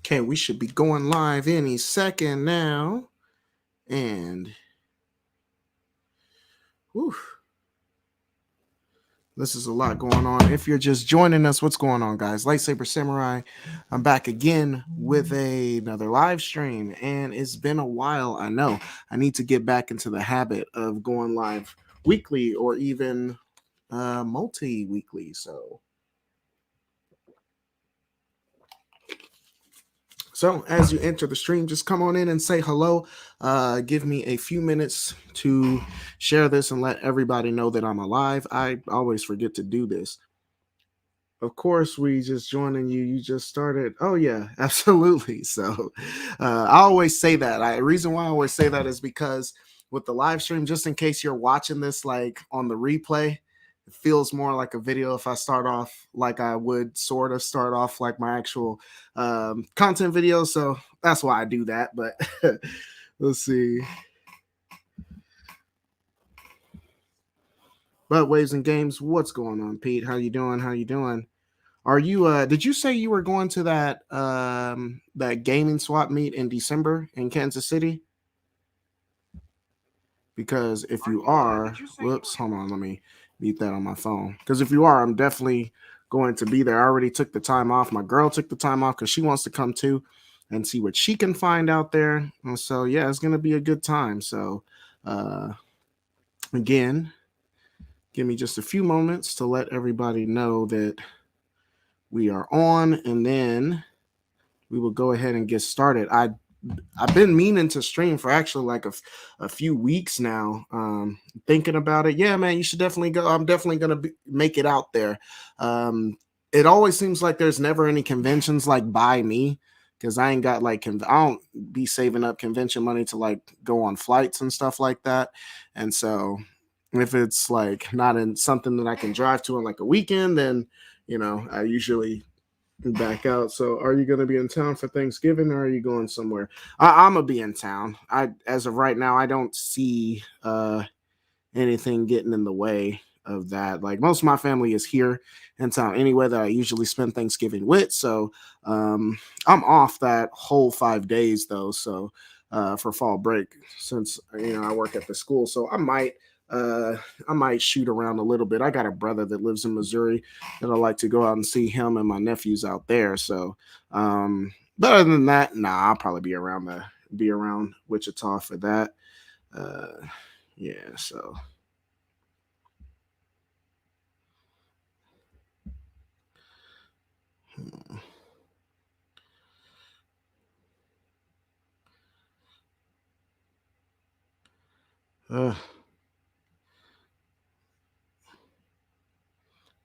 Okay, we should be going live any second now. And whew, this is a lot going on. If you're just joining us, what's going on, guys? Lightsaber Samurai. I'm back again with another live stream. And it's been a while. I know. I need to get back into the habit of going live weekly or even multi-weekly. So as you enter the stream, just come on in and say hello. Give me a few minutes to share this and let everybody know that I'm alive. I always forget to do this. Of course, we just joining you. You just started. Oh yeah, absolutely. So I always say that. The reason why I always say that is because with the live stream, just in case you're watching this like on the replay, it feels more like a video if I start off like I would sort of start off like my actual content video. So that's why I do that. But let's see. But Waves and Games, what's going on, Pete? How you doing? How you doing? Are you did you say you were going to that that gaming swap meet in December in Kansas City? Because if you are, whoops, hold on, let me mute that on my phone. Because if you are, I'm definitely going to be there. I already took the time off. My girl took the time off because she wants to come too and see what she can find out there. And so yeah, it's gonna be a good time. So again, give me just a few moments to let everybody know that we are on, and then we will go ahead and get started. I've been meaning to stream for actually like a few weeks now, thinking about it. Yeah, man, you should definitely go. I'm definitely going to make it out there. It always seems like there's never any conventions like by me because I ain't got like, I don't be saving up convention money to like go on flights and stuff like that. And so if it's like not in something that I can drive to on like a weekend, then, I usually back out. So are you going to be in town for Thanksgiving or are you going somewhere? I'm going to be in town. As of right now, I don't see anything getting in the way of that. Like most of my family is here in town anyway that I usually spend Thanksgiving with. So I'm off that whole 5 days though. So for fall break, since I work at the school. So I might shoot around a little bit. I got a brother that lives in Missouri that I like to go out and see him and my nephews out there. So, but other than that, I'll probably be around Wichita for that. Yeah. So.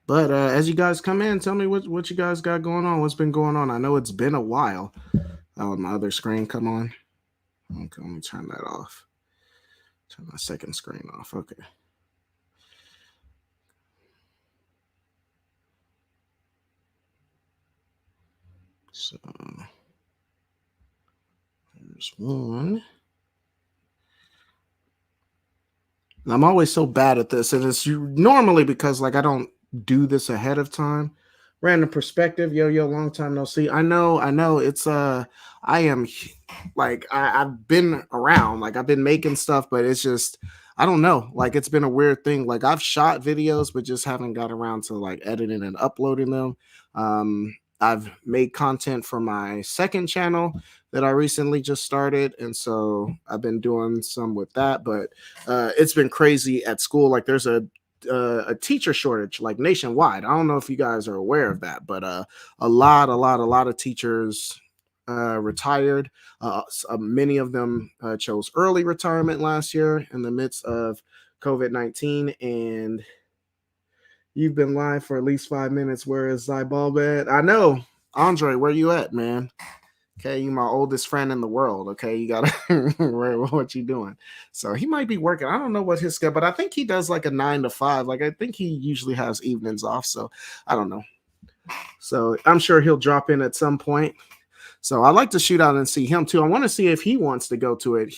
But as you guys come in, tell me what you guys got going on. What's been going on? I know it's been a while. Oh, my other screen come on. Okay, let me turn that off. Turn my second screen off. Okay. So there's one. I'm always so bad at this, and it's normally because like I don't do this ahead of time. Random perspective, yo, long time no see. I know. It's I am like I've been around, like I've been making stuff, but it's just I don't know. Like it's been a weird thing. Like I've shot videos, but just haven't got around to like editing and uploading them. I've made content for my second channel that I recently just started, and so I've been doing some with that. But it's been crazy at school. Like there's a teacher shortage like nationwide. I don't know if you guys are aware of that, but a lot of teachers retired. Many of them chose early retirement last year in the midst of COVID-19, and you've been live for at least 5 minutes. Where is Zyball? I know, Andre. Where you at, man? Okay, you my oldest friend in the world. Okay, you gotta what you doing? So he might be working. I don't know what his schedule, but I think he does like a 9 to 5. Like I think he usually has evenings off. So I don't know. So I'm sure he'll drop in at some point. So I'd like to shoot out and see him too. I want to see if he wants to go to it.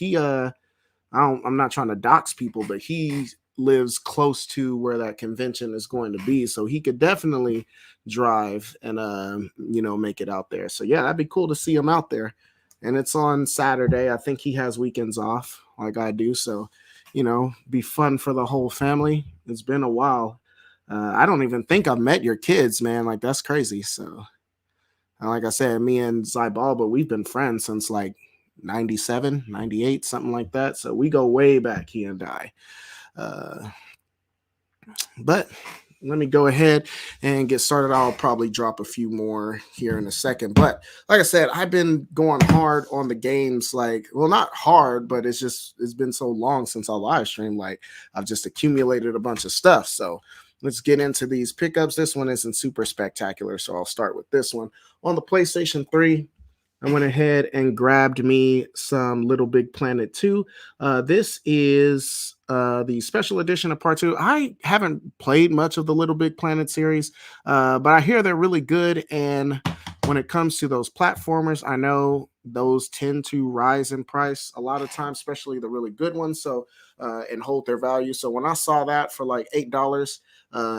I'm not trying to dox people, but he lives close to where that convention is going to be, so he could definitely drive and make it out there. So yeah, that'd be cool to see him out there. And it's on Saturday. I think he has weekends off like I do, so be fun for the whole family. It's been a while. I don't even think I've met your kids, man. Like, that's crazy. So like I said, me and Zybalba, we've been friends since like 97, 98, something like that. So we go way back, he and I. But let me go ahead and get started. I'll probably drop a few more here in a second. But like I said, I've been going hard on the games. Like, well, not hard, but it's been so long since I live streamed. Like, I've just accumulated a bunch of stuff. So let's get into these pickups. This one isn't super spectacular, so I'll start with this one. On the PlayStation 3, I went ahead and grabbed me some Little Big Planet 2. This is the special edition of Part 2. I haven't played much of the Little Big Planet series, but I hear they're really good. And when it comes to those platformers, I know those tend to rise in price a lot of times, especially the really good ones, so and hold their value. So when I saw that for like $8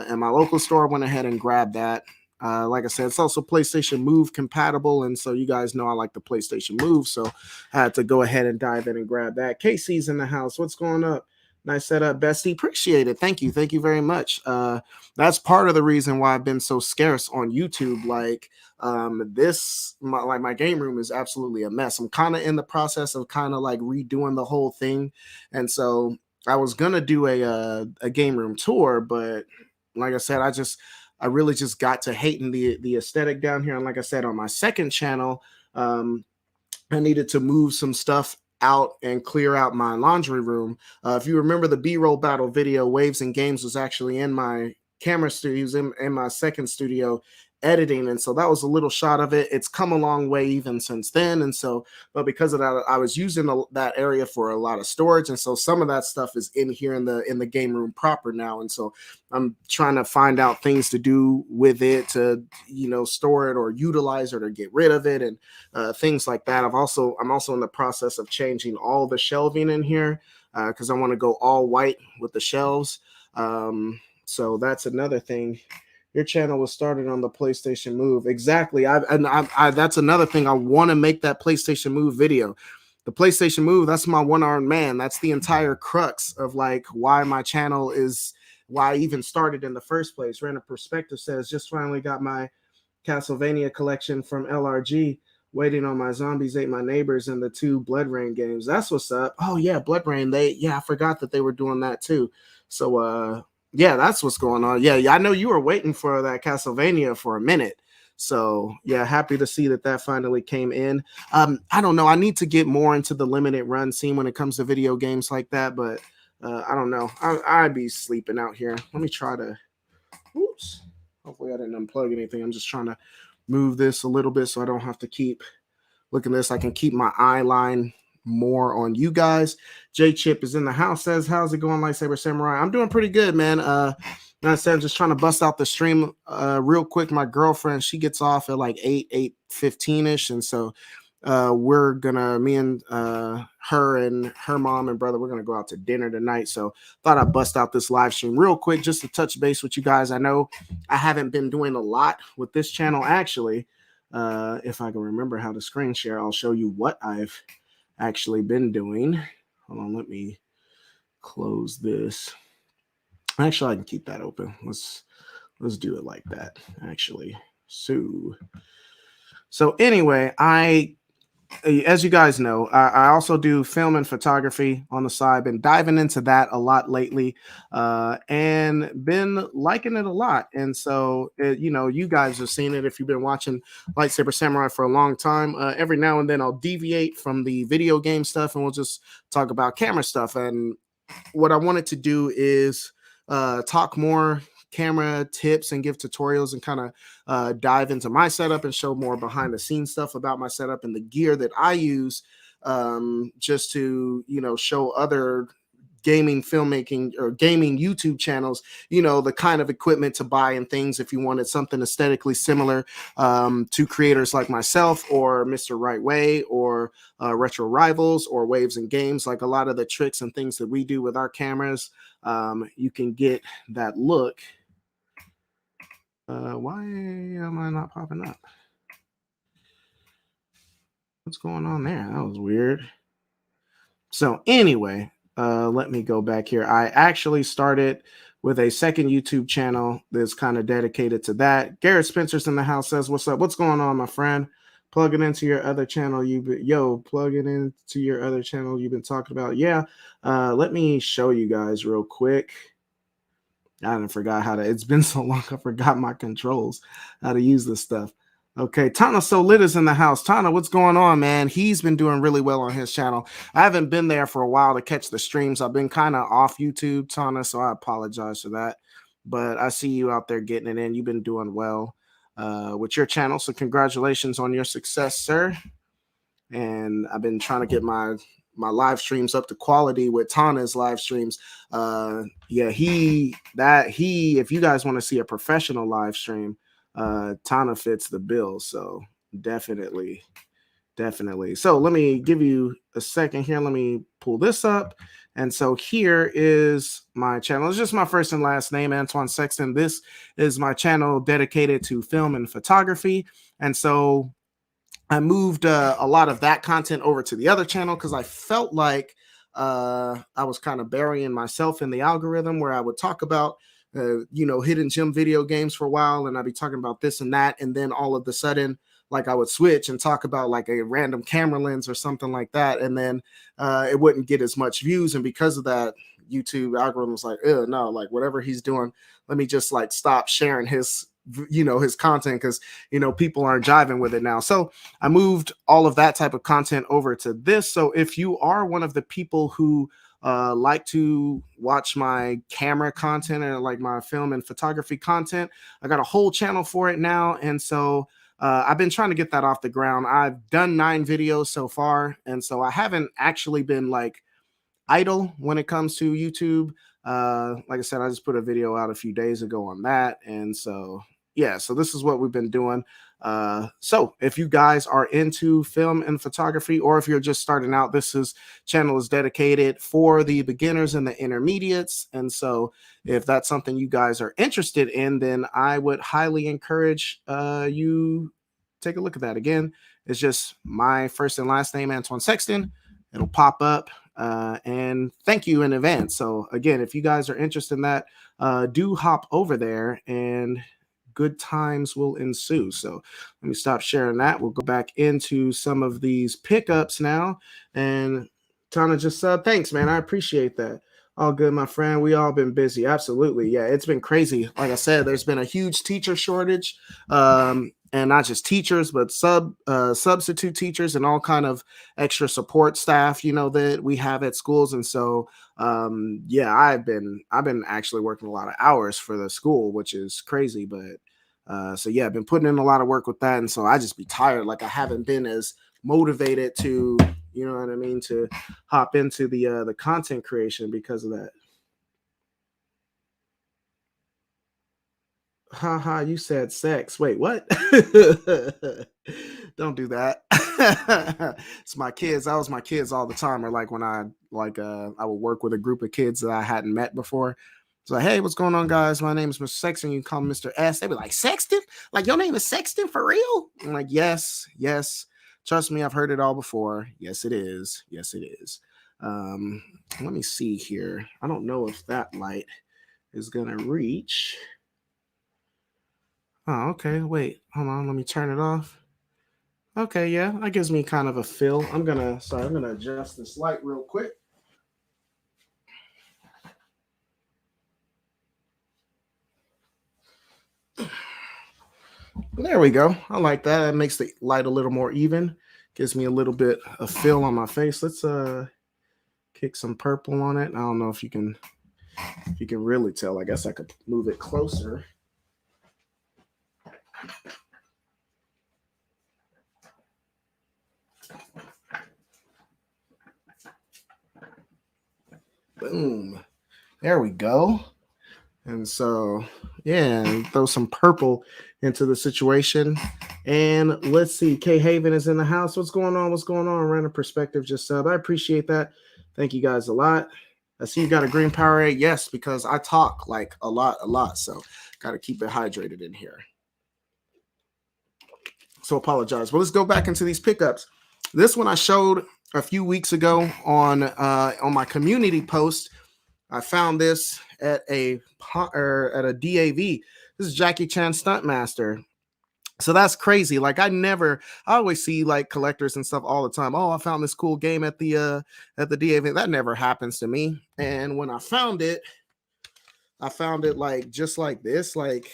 in my local store, I went ahead and grabbed that. Like I said, it's also PlayStation Move compatible, and so you guys know I like the PlayStation Move, so I had to go ahead and dive in and grab that. Casey's in the house. What's going up? Nice setup, Bestie. Appreciate it. Thank you. Thank you very much. That's part of the reason why I've been so scarce on YouTube. Like, my game room is absolutely a mess. I'm kind of in the process of kind of like redoing the whole thing, and so I was gonna do a game room tour, but like I said, I really just got to hating the aesthetic down here. And like I said, on my second channel, I needed to move some stuff out and clear out my laundry room. If you remember the B-roll battle video, Waves and Games was actually in my camera studio. He was in my second studio editing, and so that was a little shot of it. It's come a long way even since then, and so but because of that, I was using that area for a lot of storage, and so some of that stuff is in here in the game room proper now, and so I'm trying to find out things to do with it to store it or utilize it or get rid of it, and things like that. I'm also in the process of changing all the shelving in here because I want to go all white with the shelves. So that's another thing. Your channel was started on the PlayStation Move. Exactly. That's another thing. I want to make that PlayStation Move video. The PlayStation Move, that's my one-armed man. That's the entire crux of like why my channel is, why I even started in the first place. Random Perspective says, just finally got my Castlevania collection from LRG. Waiting on my Zombies Ate My Neighbors and the 2 Blood Rain games. That's what's up. Oh yeah, Blood Rain. I forgot that they were doing that too. So yeah, that's what's going on. Yeah, I know you were waiting for that Castlevania for a minute. So yeah, happy to see that finally came in. I don't know. I need to get more into the limited run scene when it comes to video games like that, but I don't know. I'd be sleeping out here. Let me try to. Oops. Hopefully I didn't unplug anything. I'm just trying to move this a little bit so I don't have to keep looking at this. I can keep my eye line more on you guys. J Chip is in the house, says, how's it going, Lightsaber Samurai? I'm doing pretty good, man. I said, I'm just trying to bust out the stream real quick. My girlfriend, she gets off at like 8:15ish, and so we're gonna, me and her and her mom and brother, we're gonna go out to dinner tonight. So thought I'd bust out this live stream real quick just to touch base with you guys. I know I haven't been doing a lot with this channel actually. If I can remember how to screen share, I'll show you what I've actually been doing. Hold on, let me close this. Actually, I can keep that open. Let's do it like that, actually. So anyway, as you guys know, I also do film and photography on the side. Been diving into that a lot lately, and been liking it a lot. And so, you guys have seen it if you've been watching Lightsaber Samurai for a long time. Every now and then, I'll deviate from the video game stuff, and we'll just talk about camera stuff. And what I wanted to do is talk more camera tips and give tutorials and kind of dive into my setup and show more behind the scenes stuff about my setup and the gear that I use, just to show other gaming filmmaking or gaming YouTube channels, you know, the kind of equipment to buy and things if you wanted something aesthetically similar to creators like myself or Mr. Right Way or Retro Rivals or Waves and Games. Like a lot of the tricks and things that we do with our cameras, you can get that look. Why am I not popping up? What's going on there? That was weird. So anyway, let me go back here. I actually started with a second YouTube channel that's kind of dedicated to that. Garrett Spencer's in the house, says, what's up? What's going on, my friend? Plug it into your other channel. Plug it into your other channel you've been talking about. Yeah. Let me show you guys real quick. I didn't forgot how to, it's been so long I forgot my controls, how to use this stuff. Okay, Tana So Lit is in the house. Tana, what's going on, man? He's been doing really well on his channel. I haven't been there for a while to catch the streams. I've been kind of off YouTube, Tana, so I apologize for that. But I see you out there getting it in. You've been doing well with your channel, so congratulations on your success, sir. And I've been trying to get my live streams up to quality with Tana's live streams. Yeah, if you guys want to see a professional live stream, Tana fits the bill. So definitely. So let me give you a second here. Let me pull this up. And so here is my channel. It's just my first and last name, Antoine Sexton. This is my channel dedicated to film and photography. And so I moved a lot of that content over to the other channel because I felt like I was kind of burying myself in the algorithm where I would talk about, hidden gem video games for a while, and I'd be talking about this and that, and then all of a sudden, like I would switch and talk about like a random camera lens or something like that, and then it wouldn't get as much views, and because of that, YouTube algorithm was like, no, like whatever he's doing, let me just like stop sharing his content because people aren't jiving with it now. So I moved all of that type of content over to this. So if you are one of the people who like to watch my camera content and like my film and photography content, I got a whole channel for it now. And so I've been trying to get that off the ground. I've done 9 videos so far. And so I haven't actually been like idle when it comes to YouTube. Like I said, I just put a video out a few days ago on that. And so yeah, so this is what we've been doing. So if you guys are into film and photography, or if you're just starting out, channel is dedicated for the beginners and the intermediates. And so if that's something you guys are interested in, then I would highly encourage you take a look at that. Again, it's just my first and last name, Antoine Sexton. It'll pop up. And thank you in advance. So again, if you guys are interested in that, do hop over there and good times will ensue. So let me stop sharing that. We'll go back into some of these pickups now. And Tana just said, thanks, man. I appreciate that. All good, my friend. We all been busy. Absolutely. Yeah, it's been crazy. Like I said, there's been a huge teacher shortage. And not just teachers, but substitute teachers and all kind of extra support staff, that we have at schools. And so, yeah, I've been actually working a lot of hours for the school, which is crazy. But so yeah, I've been putting in a lot of work with that. And so I just be tired. Like I haven't been as motivated to, to hop into the content creation because of that. Haha, you said sex. Wait, what? Don't do that. It's my kids. That was my kids all the time. Or like when I would work with a group of kids that I hadn't met before. It's like, hey, what's going on, guys? My name is Mr. Sexton. You can call me Mr. S. They'd be like, Sexton? Like your name is Sexton for real? I'm like, yes. Trust me, I've heard it all before. Yes, it is. Let me see here. I don't know if that light is gonna reach. Oh, okay. Wait, hold on. Let me turn it off. Okay, yeah, that gives me kind of a feel. I'm gonna adjust this light real quick. There we go. I like that. It makes the light a little more even. Gives me a little bit of feel on my face. Let's kick some purple on it. I don't know if you can really tell. I guess I could move it closer. Boom. There we go. And so, yeah, throw some purple into the situation. And let's see, K Haven is in the house. What's going on? What's going on? Random perspective, just sub. I appreciate that. Thank you guys a lot. I see you got a green Powerade. Yes, because I talk like a lot. So got to keep it hydrated in here. So apologize. Well, let's go back into these pickups. This one I showed a few weeks ago on my community post. I found this at a DAV. This is Jackie Chan Stuntmaster. So that's crazy. Like I always see like collectors and stuff all the time. Oh, I found this cool game at the DAV. That never happens to me. And when I found it like just like this, like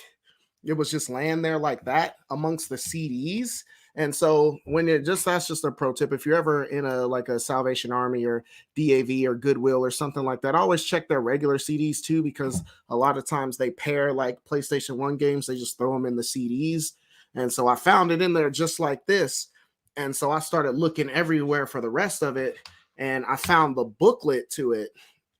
it was just laying there like that amongst the CDs. And so that's just a pro tip. If you're ever in a Salvation Army or DAV or Goodwill or something like that, always check their regular CDs too, because a lot of times they pair like PlayStation 1 games, they just throw them in the CDs. And so I found it in there just like this. And so I started looking everywhere for the rest of it, and I found the booklet to it.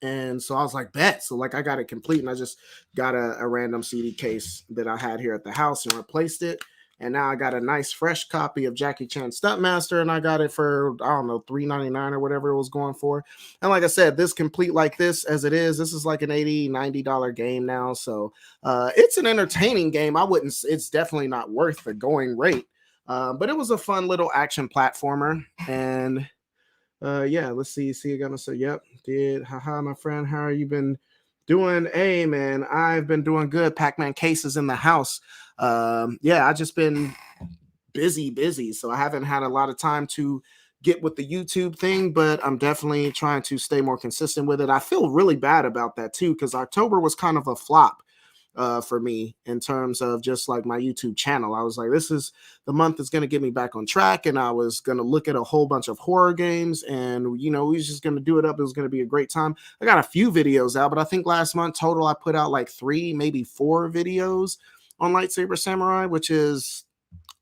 And so I was like, bet. So like I got it complete, and I just got a random CD case that I had here at the house and replaced it. And now I got a nice fresh copy of Jackie Chan Stuntmaster, and I got it for, I don't know, $3.99 or whatever it was going for. And like I said, this complete like this as it is, this is like an $80-$90 game now. So it's an entertaining game. It's definitely not worth the going rate. But it was a fun little action platformer. And yeah, let's see. See, you're gonna say, yep, did. Haha, my friend, how are you been doing? Hey, man, I've been doing good. Pac-Man cases in the house. Yeah, I just been busy. So I haven't had a lot of time to get with the YouTube thing, but I'm definitely trying to stay more consistent with it. I feel really bad about that too, because October was kind of a flop for me in terms of just like my YouTube channel. I was like, this is the month that's going to get me back on track. And I was going to look at a whole bunch of horror games, and, we was just going to do it up. It was going to be a great time. I got a few videos out, but I think last month total, I put out like 3, maybe 4 videos on Lightsaber Samurai, which is,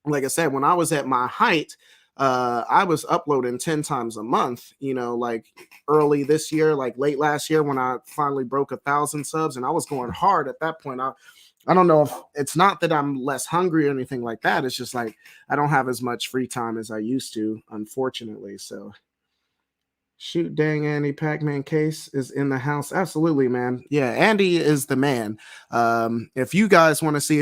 like I said, when I was at my height, I was uploading 10 times a month, like early this year, like late last year when I finally broke 1,000 subs, and I was going hard at that point. I don't know if it's not that I'm less hungry or anything like that. It's just like I don't have as much free time as I used to, unfortunately. So shoot, dang, Andy, Pac-Man case is in the house. Absolutely, man. Yeah, Andy is the man. If you guys want to see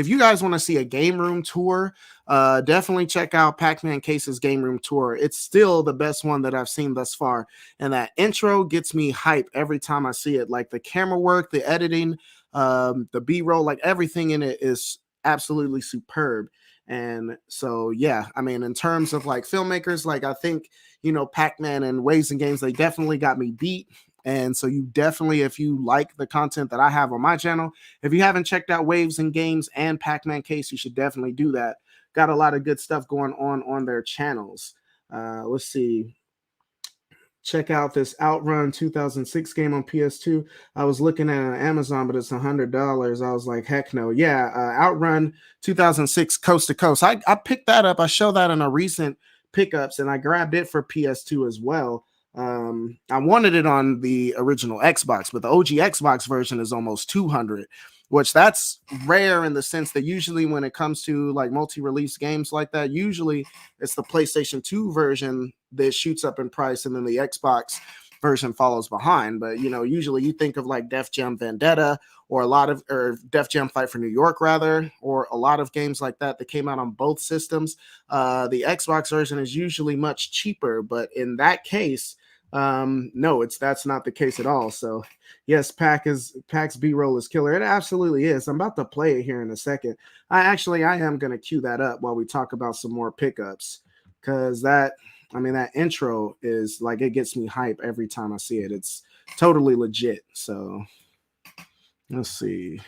a game room tour, definitely check out Pac-Man Case's game room tour. It's still the best one that I've seen thus far. And that intro gets me hype every time I see it. Like the camera work, the editing, the B-roll, like everything in it is absolutely superb. And so, yeah, I mean, in terms of like filmmakers, like I think, Pac-Man and Waves and Games, they definitely got me beat. And so you definitely, if you like the content that I have on my channel, if you haven't checked out Waves and Games and Pac-Man Case, you should definitely do that. Got a lot of good stuff going on their channels. Let's see. Check out this Outrun 2006 game on PS2. I was looking at Amazon, but it's $100. I was like, heck no. Yeah, Outrun 2006 Coast to Coast. I picked that up. I showed that in a recent pickups, and I grabbed it for PS2 as well. I wanted it on the original Xbox, but the OG Xbox version is almost 200, which that's rare in the sense that usually when it comes to like multi-release games like that, usually it's the PlayStation 2 version that shoots up in price, and then the Xbox version follows behind. But usually you think of like Def Jam Vendetta or Def Jam Fight for New York rather, or a lot of games like that came out on both systems. The Xbox version is usually much cheaper, but in that case, no, that's not the case at all. So yes, Pac's B-roll is killer. It absolutely is. I'm about to play it here in a second. I am going to cue that up while we talk about some more pickups, because that intro is like, it gets me hype every time I see it. It's totally legit. So let's see.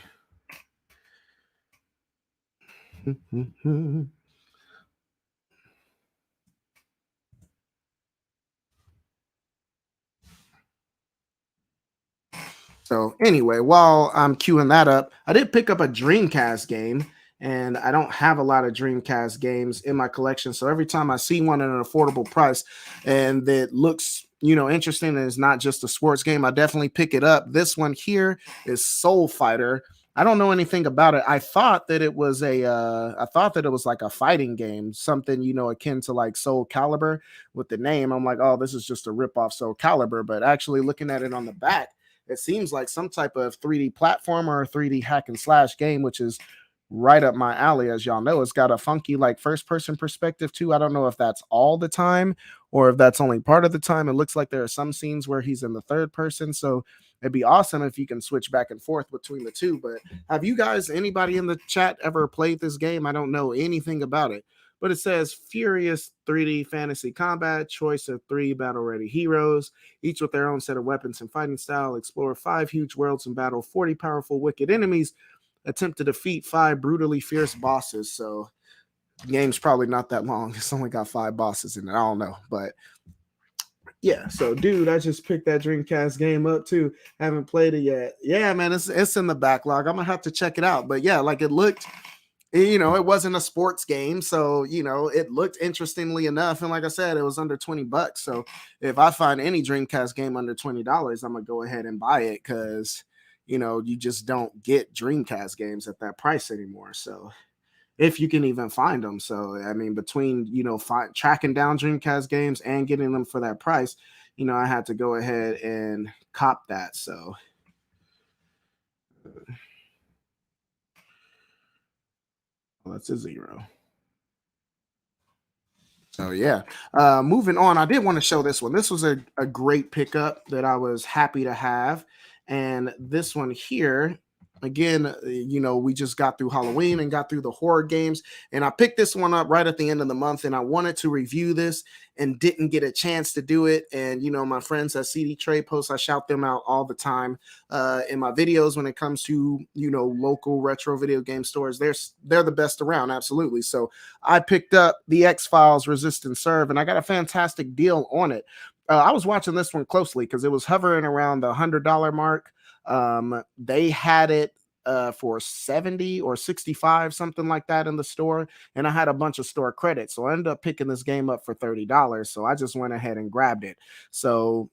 So anyway, while I'm queuing that up, I did pick up a Dreamcast game, and I don't have a lot of Dreamcast games in my collection. So every time I see one at an affordable price and that looks interesting and it's not just a sports game, I definitely pick it up. This one here is Soul Fighter. I don't know anything about it. I thought that it was like a fighting game, something, akin to like Soul Calibur with the name. I'm like, oh, this is just a ripoff Soul Calibur. But actually looking at it on the back, it seems like some type of 3D platform or a 3D hack and slash game, which is right up my alley. As y'all know, it's got a funky like first person perspective too. I don't know if that's all the time or if that's only part of the time. It looks like there are some scenes where he's in the third person, so it'd be awesome if you can switch back and forth between the two. But have you guys, anybody in the chat, ever played this game? I don't know anything about it, but it says furious 3D fantasy combat, choice of 3 battle ready heroes, each with their own set of weapons and fighting style. Explore 5 huge worlds and battle 40 powerful wicked enemies. Attempt to defeat 5 brutally fierce bosses. So the game's probably not that long. It's only got 5 bosses in it. I don't know, but yeah. So, dude, I just picked that Dreamcast game up too. Haven't played it yet. Yeah, man, it's in the backlog. I'm gonna have to check it out. But yeah, like it looked, it wasn't a sports game, so it looked interestingly enough. And like I said, it was under $20. So if I find any Dreamcast game under $20, I'm gonna go ahead and buy it because you just don't get Dreamcast games at that price anymore. So if you can even find them. So I mean, between tracking down Dreamcast games and getting them for that price, I had to go ahead and cop that. So that's a 0. So yeah, moving on. I did want to show this one. This was a great pickup that I was happy to have, and this one here. Again, we just got through Halloween and got through the horror games, and I picked this one up right at the end of the month, and I wanted to review this and didn't get a chance to do it. And my friends at CD Trade Post, I shout them out all the time in my videos when it comes to local retro video game stores. They're the best around, absolutely. So I picked up the X-Files Resist and Serve, and I got a fantastic deal on it. I was watching this one closely because it was hovering around the $100 mark. They had it for 70 or 65, something like that in the store, and I had a bunch of store credits, so I ended up picking this game up for $30. So I just went ahead and grabbed it. So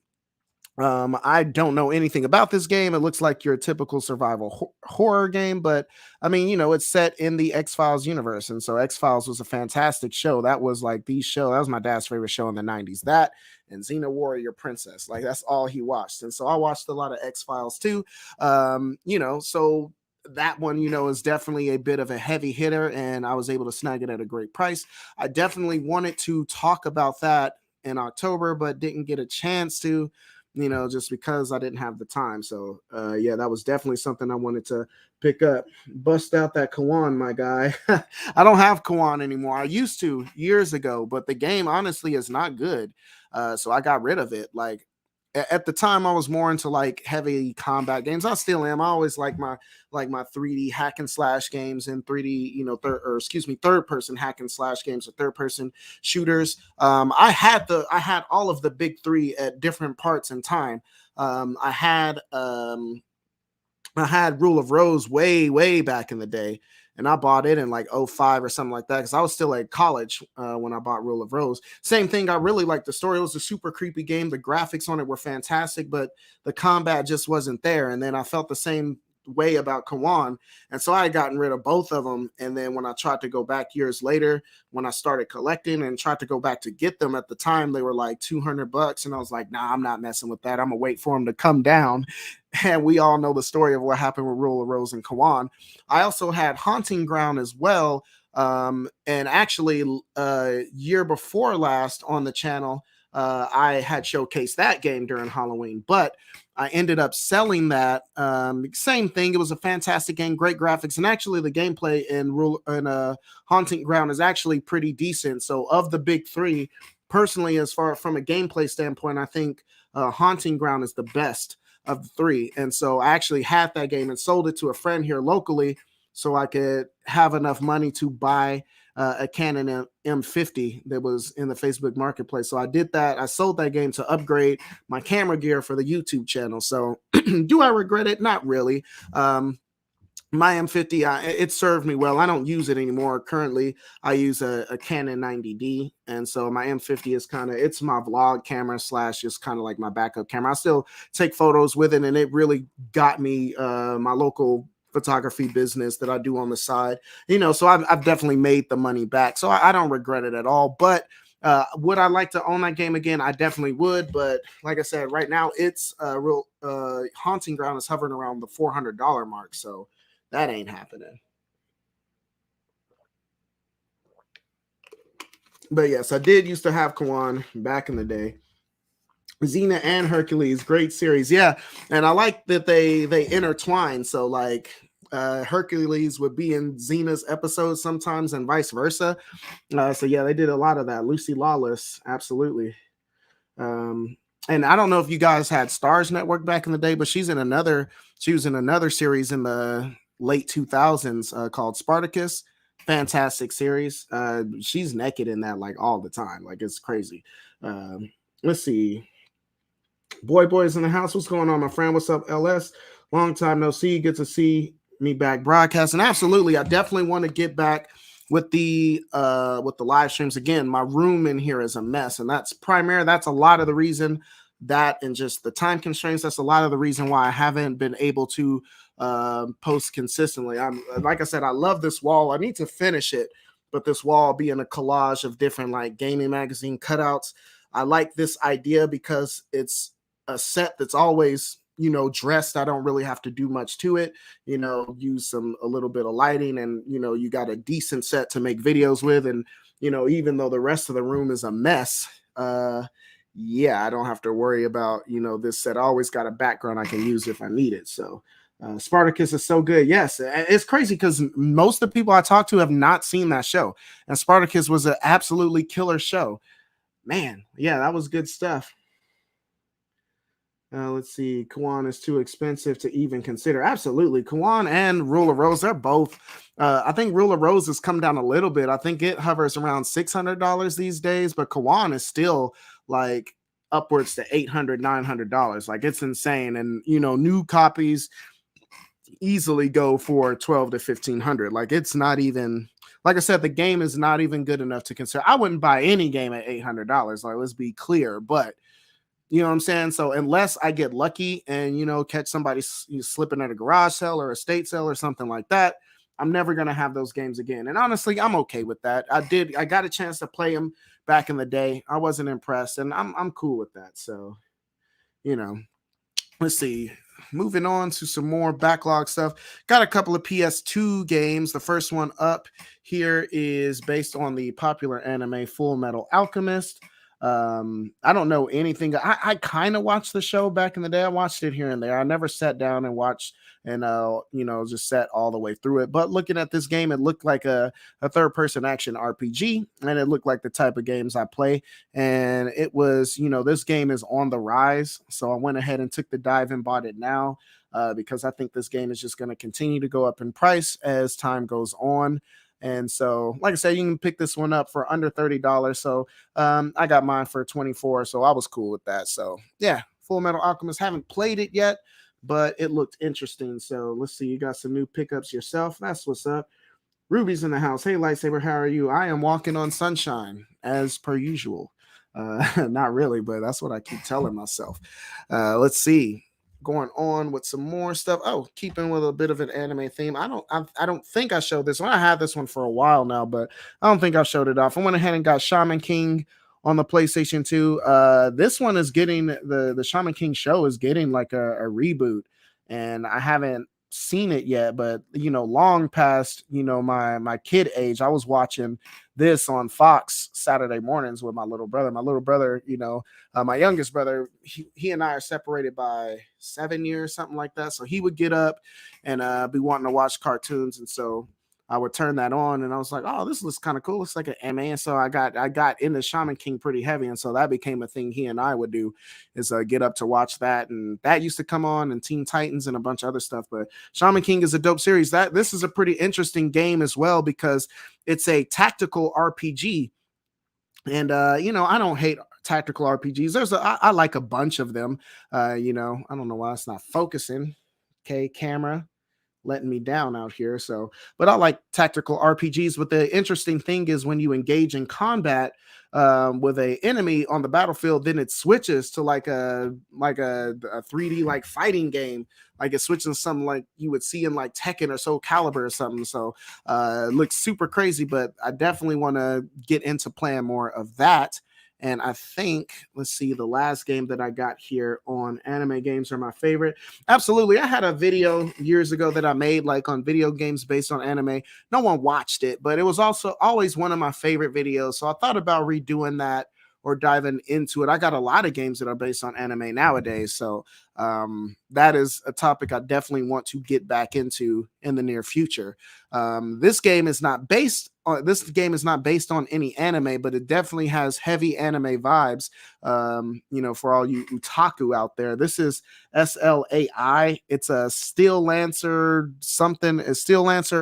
I don't know anything about this game. It looks like your typical survival horror game, but I mean, it's set in the X-Files universe. And so X-Files was a fantastic show. That was like the show. That was my dad's favorite show in the 90s. That and Xena Warrior Princess. Like that's all he watched. And so I watched a lot of X-Files too. So that one, is definitely a bit of a heavy hitter, and I was able to snag it at a great price. I definitely wanted to talk about that in October, but didn't get a chance to, just because I didn't have the time. So yeah, that was definitely something I wanted to pick up. Bust out that Kawan, my guy. I don't have Kawan anymore. I used to years ago, but the game honestly is not good. So I got rid of it. Like at the time I was more into like heavy combat games. I still am. I always like my 3D hack and slash games and 3D, third person hack and slash games or third person shooters. I had all of the big 3 at different parts in time. I had Rule of Rose way back in the day, and I bought it in like 05 or something like that because I was still at college when I bought Rule of Rose. Same thing. I really liked the story. It was a super creepy game. The graphics on it were fantastic, but the combat just wasn't there. And then I felt the same way about Kawan, and so I had gotten rid of both of them. And then when I tried to go back years later, when I started collecting and tried to go back to get them, at the time they were like $200, and I was like, nah, I'm not messing with that. I'm gonna wait for them to come down. And we all know the story of what happened with Rule of Rose and Kawan. I also had Haunting Ground as well. And actually, year before last on the channel, I had showcased that game during Halloween, but I ended up selling that. Same thing. It was a fantastic game, great graphics, and actually the gameplay in Haunting Ground is actually pretty decent. So of the big 3, personally, as far from a gameplay standpoint, I think Haunting Ground is the best of the 3. And so I actually had that game and sold it to a friend here locally so I could have enough money to buy a Canon M50 that was in the Facebook marketplace. So I did that. I sold that game to upgrade my camera gear for the YouTube channel. So do I regret it? Not really. My M50, it served me well. I don't use it anymore. Currently, I use a Canon 90D, and so my M50 is kind of, it's my vlog camera slash just kind of like my backup camera. I still take photos with it, and it really got me my local photography business that I do on the side. So I've definitely made the money back, so I don't regret it at all. But would I like to own that game again? I definitely would. But like I said, right now it's real haunting ground is hovering around the $400 mark. So that ain't happening. But yes, I did used to have Kawan back in the day. Xena and Hercules, great series. Yeah. And I like that they intertwine. So like Hercules would be in Xena's episodes sometimes and vice versa. So yeah, they did a lot of that. Lucy Lawless, absolutely. Um, and I don't know if you guys had Stars Network back in the day, but she was in another series in the late 2000s called Spartacus. Fantastic series. She's naked in that like all the time. Like it's crazy. Let's see. Boys in the house. What's going on, my friend? What's up, LS? Long time no see. Good to see me back broadcasting. Absolutely. I definitely want to get back with the live streams again. My room in here is a mess, and that's a lot of the reason, that and just the time constraints. That's a lot of the reason why I haven't been able to post consistently. I'm like I said, I love this wall. I need to finish it, but this wall being a collage of different like gaming magazine cutouts. I like this idea because it's a set that's always dressed. I don't really have to do much to it, use a little bit of lighting, and you got a decent set to make videos with. And even though the rest of the room is a mess, yeah, I don't have to worry about this set. I always got a background I can use if I need it. So Spartacus is so good. Yes, it's crazy because most of the people I talk to have not seen that show, and Spartacus was an absolutely killer show. Man, yeah, that was good stuff. Let's see. Kawan is too expensive to even consider. Absolutely. Kawan and Rule of Rose, they're both. I think Rule of Rose has come down a little bit. I think it hovers around $600 these days, but Kawan is still like upwards to $800, $900. Like it's insane. And, new copies easily go for 12 to 1500. Like it's not even, like I said, the game is not even good enough to consider. I wouldn't buy any game at $800. Like, let's be clear, but you know what I'm saying? So unless I get lucky and, catch somebody slipping at a garage sale or a estate sale or something like that, I'm never going to have those games again. And honestly, I'm okay with that. I got a chance to play them back in the day. I wasn't impressed, and I'm cool with that. So, let's see. Moving on to some more backlog stuff. Got a couple of PS2 games. The first one up here is based on the popular anime Full Metal Alchemist. I don't know anything. I kind of watched the show back in the day. I watched it here and there. I never sat down and watched and just sat all the way through it. But looking at this game, it looked like a third person action RPG, and it looked like the type of games I play. And it was, this game is on the rise. So I went ahead and took the dive and bought it now. Because I think this game is just going to continue to go up in price as time goes on. And so, like I said, you can pick this one up for under $30. So I got mine for 24. So I was cool with that. So yeah, Full Metal Alchemist. Haven't played it yet, but it looked interesting. So let's see. You got some new pickups yourself. That's what's up. Ruby's in the house. Hey, Lightsaber, how are you? I am walking on sunshine as per usual. Not really, but that's what I keep telling myself. Let's see. Going on with some more stuff. Oh, keeping with a bit of an anime theme. I don't think I showed this one. I had this one for a while now, but I don't think I showed it off. I went ahead and got Shaman King on the PlayStation 2. This one is getting the Shaman King show is getting like a reboot, and I haven't seen it yet, but long past my kid age. I was watching this on Fox Saturday mornings with my little brother. My youngest brother, he and I are separated by 7 years, something like that. So he would get up and be wanting to watch cartoons, and so I would turn that on, and I was like, "Oh, this looks kind of cool. It's like an anime." And so I got into Shaman King pretty heavy, and so that became a thing he and I would do, is get up to watch that, and that used to come on, and Teen Titans and a bunch of other stuff. But Shaman King is a dope series. This is a pretty interesting game as well because it's a tactical RPG, and I don't hate tactical RPGs. I like a bunch of them. I don't know why it's not focusing. Okay, camera. letting me down out here. So, but I like tactical RPGs. But the interesting thing is when you engage in combat with a enemy on the battlefield, then it switches to like a 3D like fighting game. Like it switches to something like you would see in like Tekken or Soul Calibur or something. So it looks super crazy, but I definitely want to get into playing more of that. And I think, let's see, the last game that I got here on anime games are my favorite. Absolutely. I had a video years ago that I made like on video games based on anime. No one watched it, but it was also always one of my favorite videos. So I thought about redoing that or diving into it. I got a lot of games that are based on anime nowadays. So that is a topic I definitely want to get back into in the near future. This game is not based on any anime, but it definitely has heavy anime vibes. For all you otaku out there, this is SLAI. It's a Steel Lancer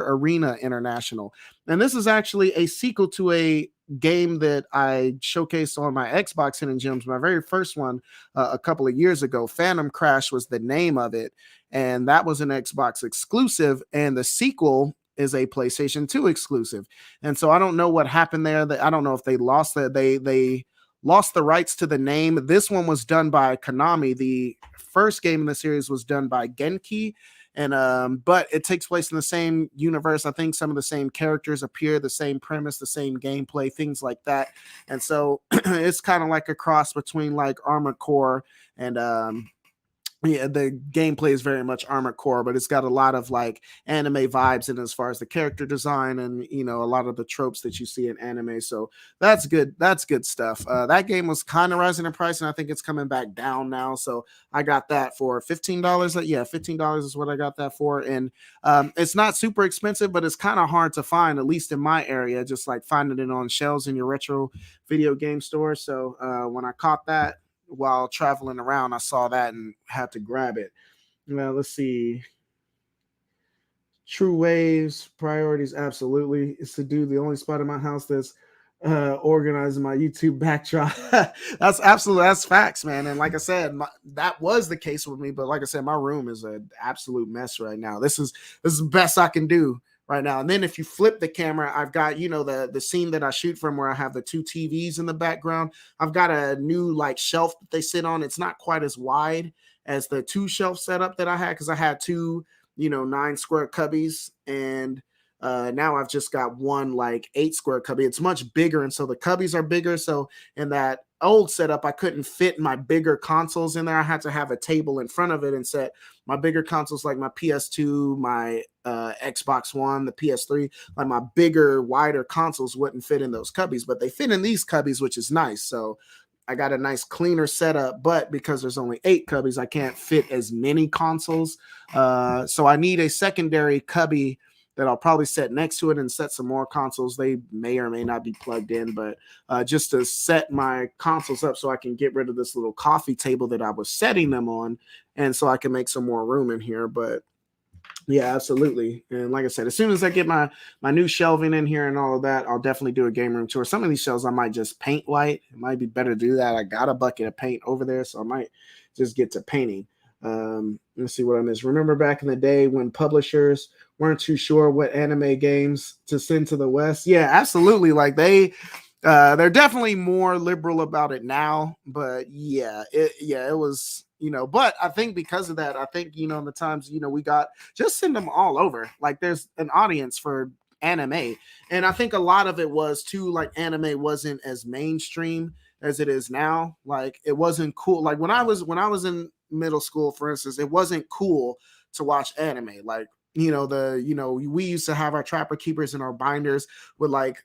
Arena International, and this is actually a sequel to a game that I showcased on my Xbox Hidden Gems, my very first one, a couple of years ago. Phantom Crash was the name of it, and that was an Xbox exclusive, and the sequel is a PlayStation 2 exclusive. And so I don't know what happened there. I don't know if they lost they lost the rights to the name. This one was done by Konami. The first game in the series was done by Genki, and but it takes place in the same universe. I think some of the same characters appear, the same premise, the same gameplay, things like that. And so it's kind of like a cross between like Armored Core and yeah, the gameplay is very much Armored Core, but it's got a lot of like anime vibes in as far as the character design and a lot of the tropes that you see in anime. So that's good. That's good stuff. That game was kind of rising in price, and I think it's coming back down now. So I got that for $15. Yeah, $15 is what I got that for, and it's not super expensive, but it's kind of hard to find, at least in my area. Just like finding it on shelves in your retro video game store. So when I caught that while traveling around, I saw that and had to grab it. Now, let's see. True Waves, priorities, absolutely. It's to do the only spot in my house that's organizing my YouTube backdrop. That's facts, man. And like I said, that was the case with me. But like I said, my room is an absolute mess right now. This is the best I can do right now. And then if you flip the camera, I've got, the scene that I shoot from where I have the two TVs in the background. I've got a new like shelf that they sit on. It's not quite as wide as the two shelf setup that I had, because I had two, 9 square cubbies, and now I've just got one like 8 square cubby. It's much bigger, and so the cubbies are bigger. So in that old setup, I couldn't fit my bigger consoles in there. I had to have a table in front of it and set my bigger consoles like my PS2, my Xbox One, the PS3, like my bigger, wider consoles wouldn't fit in those cubbies, but they fit in these cubbies, which is nice. So I got a nice cleaner setup, but because there's only 8 cubbies, I can't fit as many consoles. So I need a secondary cubby that I'll probably set next to it and set some more consoles. They may or may not be plugged in, but just to set my consoles up so I can get rid of this little coffee table that I was setting them on, and so I can make some more room in here. But yeah, absolutely. And like I said, as soon as I get my new shelving in here and all of that, I'll definitely do a game room tour. Some of these shelves I might just paint white. It might be better to do that. I got a bucket of paint over there, so I might just get to painting. Let's see what I missed. Remember back in the day when publishers weren't too sure what anime games to send to the West? Yeah, absolutely. Like they're definitely more liberal about it now, but it was, but I think because of that, I think, in the times, we got, just send them all over. Like there's an audience for anime. And I think a lot of it was too, like anime wasn't as mainstream as it is now. Like it wasn't cool. Like when I was in middle school, for instance, it wasn't cool to watch anime. Like, we used to have our trapper keepers and our binders with like,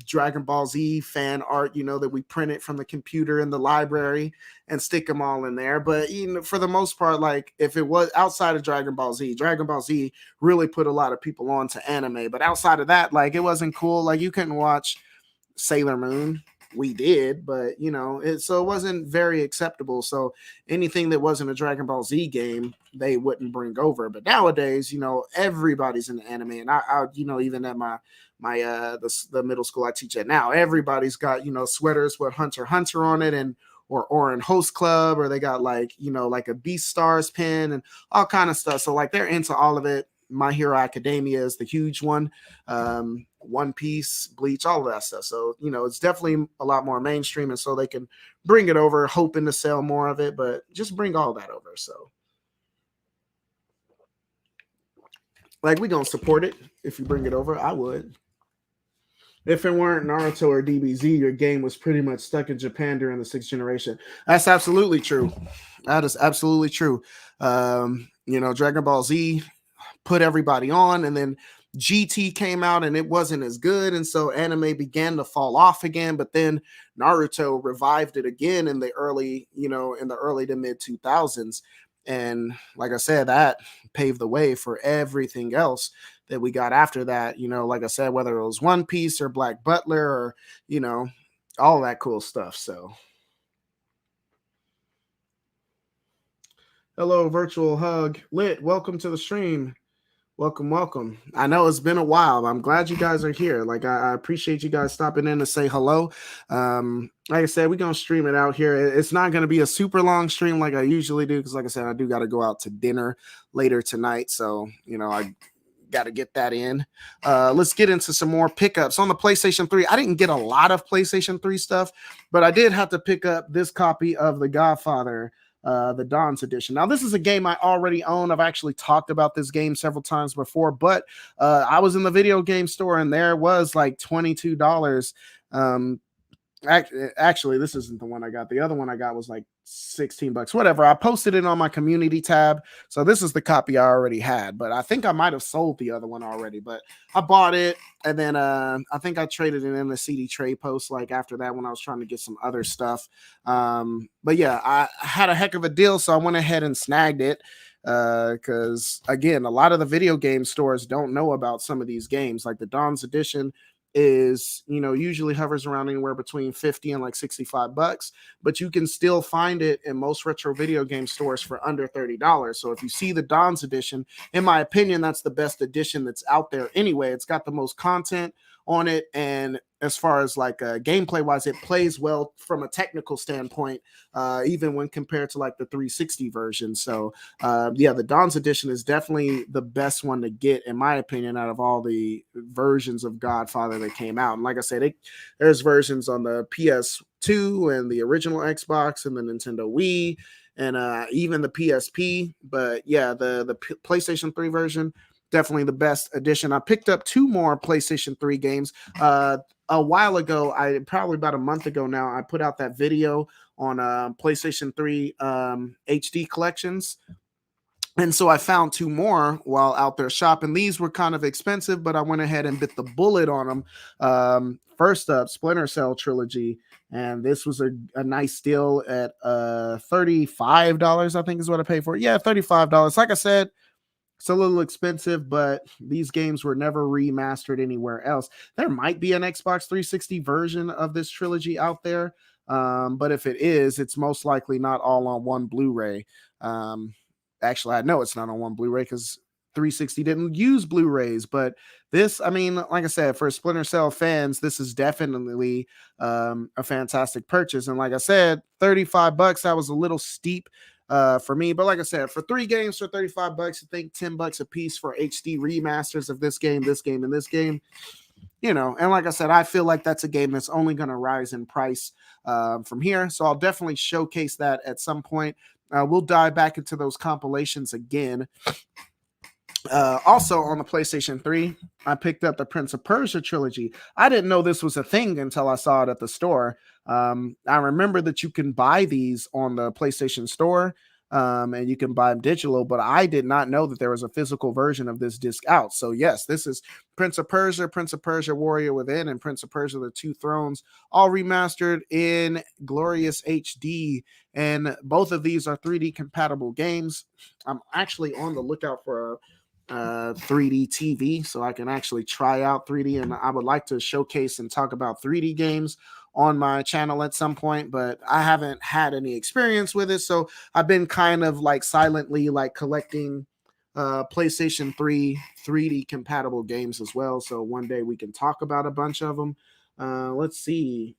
Dragon Ball Z fan art, that we printed from the computer in the library and stick them all in there. But, for the most part, like if it was outside of Dragon Ball Z really put a lot of people on to anime. But outside of that, like it wasn't cool. Like you couldn't watch Sailor Moon. We did, but so it wasn't very acceptable. So anything that wasn't a Dragon Ball Z game, they wouldn't bring over. But nowadays, everybody's into anime, and I even at my the middle school I teach at now, everybody's got sweaters with Hunter x Hunter on it, and or in Host Club, or they got like like a Beast Stars pin and all kind of stuff. So like they're into all of it. My Hero Academia is the huge one. One Piece, Bleach, all of that stuff. So, it's definitely a lot more mainstream, and so they can bring it over, hoping to sell more of it, but just bring all that over. So, like, we gonna support it. If you bring it over, I would. If it weren't Naruto or DBZ, your game was pretty much stuck in Japan during the 6th generation. That's absolutely true. That is absolutely true. Dragon Ball Z put everybody on, and then GT came out and it wasn't as good, and so anime began to fall off again. But then Naruto revived it again in the early to mid 2000s, and like I said, that paved the way for everything else that we got after that. Like I said, whether it was One Piece or Black Butler or all that cool stuff. So, hello, virtual hug lit. Welcome to the stream. Welcome. I know it's been a while. I'm glad you guys are here. Like, I appreciate you guys stopping in to say hello. Like I said, we're going to stream it out here. It's not going to be a super long stream like I usually do, because like I said, I do got to go out to dinner later tonight. So, I got to get that in. Let's get into some more pickups on the PlayStation 3. I didn't get a lot of PlayStation 3 stuff, but I did have to pick up this copy of The Godfather, the Dawn's Edition. Now, this is a game I already own. I've actually talked about this game several times before, but I was in the video game store and there was like $22. Actually, this isn't the one I got. The other one I got was like $16. Whatever. I posted it on my community tab. So this is the copy I already had, but I think I might have sold the other one already, but I bought it. And then I think I traded it in the CD trade post like after that when I was trying to get some other stuff. But yeah, I had a heck of a deal, so I went ahead and snagged it. Because again, a lot of the video game stores don't know about some of these games. Like the Dawn's Edition is usually hovers around anywhere between 50 and like $65, but you can still find it in most retro video game stores for under $30. So if you see the Dawn's Edition, in my opinion, that's the best edition that's out there anyway. It's got the most content on it, and as far as like gameplay wise, it plays well from a technical standpoint, even when compared to like the 360 version. So yeah, the Dawn's Edition is definitely the best one to get, in my opinion, out of all the versions of Godfather that came out. And like I said, there's versions on the PS2 and the original Xbox and the Nintendo Wii and even the PSP. But yeah, the PlayStation 3 version, definitely the best edition. I picked up 2 more PlayStation 3 games. A while ago, probably about a month ago now, I put out that video on PlayStation 3 HD collections. And so I found 2 more while out there shopping. These were kind of expensive, but I went ahead and bit the bullet on them. First up, Splinter Cell Trilogy. And this was a nice deal at $35, I think is what I paid for it. Yeah, $35. Like I said, it's a little expensive, but these games were never remastered anywhere else. There might be an Xbox 360 version of this trilogy out there, but if it is, it's most likely not all on one Blu-ray. Actually, I know it's not on one Blu-ray because 360 didn't use Blu-rays, but this, I mean, like I said, for Splinter Cell fans, this is definitely a fantastic purchase. And like I said, $35, that was a little steep for me, but like I said, for 3 games for $35, I think $10 a piece for HD remasters of this game, and this game, and like I said, I feel like that's a game that's only going to rise in price from here. So I'll definitely showcase that at some point. We'll dive back into those compilations again. Also on the PlayStation 3, I picked up the Prince of Persia trilogy. I didn't know this was a thing until I saw it at the store. I remember that you can buy these on the PlayStation Store, and you can buy them digital, but I did not know that there was a physical version of this disc out. So yes, this is Prince of Persia Warrior Within, and Prince of Persia The Two Thrones, all remastered in glorious HD. And both of these are 3D compatible games. I'm actually on the lookout for a 3D TV so I can actually try out 3D, and I would like to showcase and talk about 3D games on my channel at some point, but I haven't had any experience with it, so I've been kind of like silently like collecting PlayStation 3 3D compatible games as well, so one day we can talk about a bunch of them. Let's see.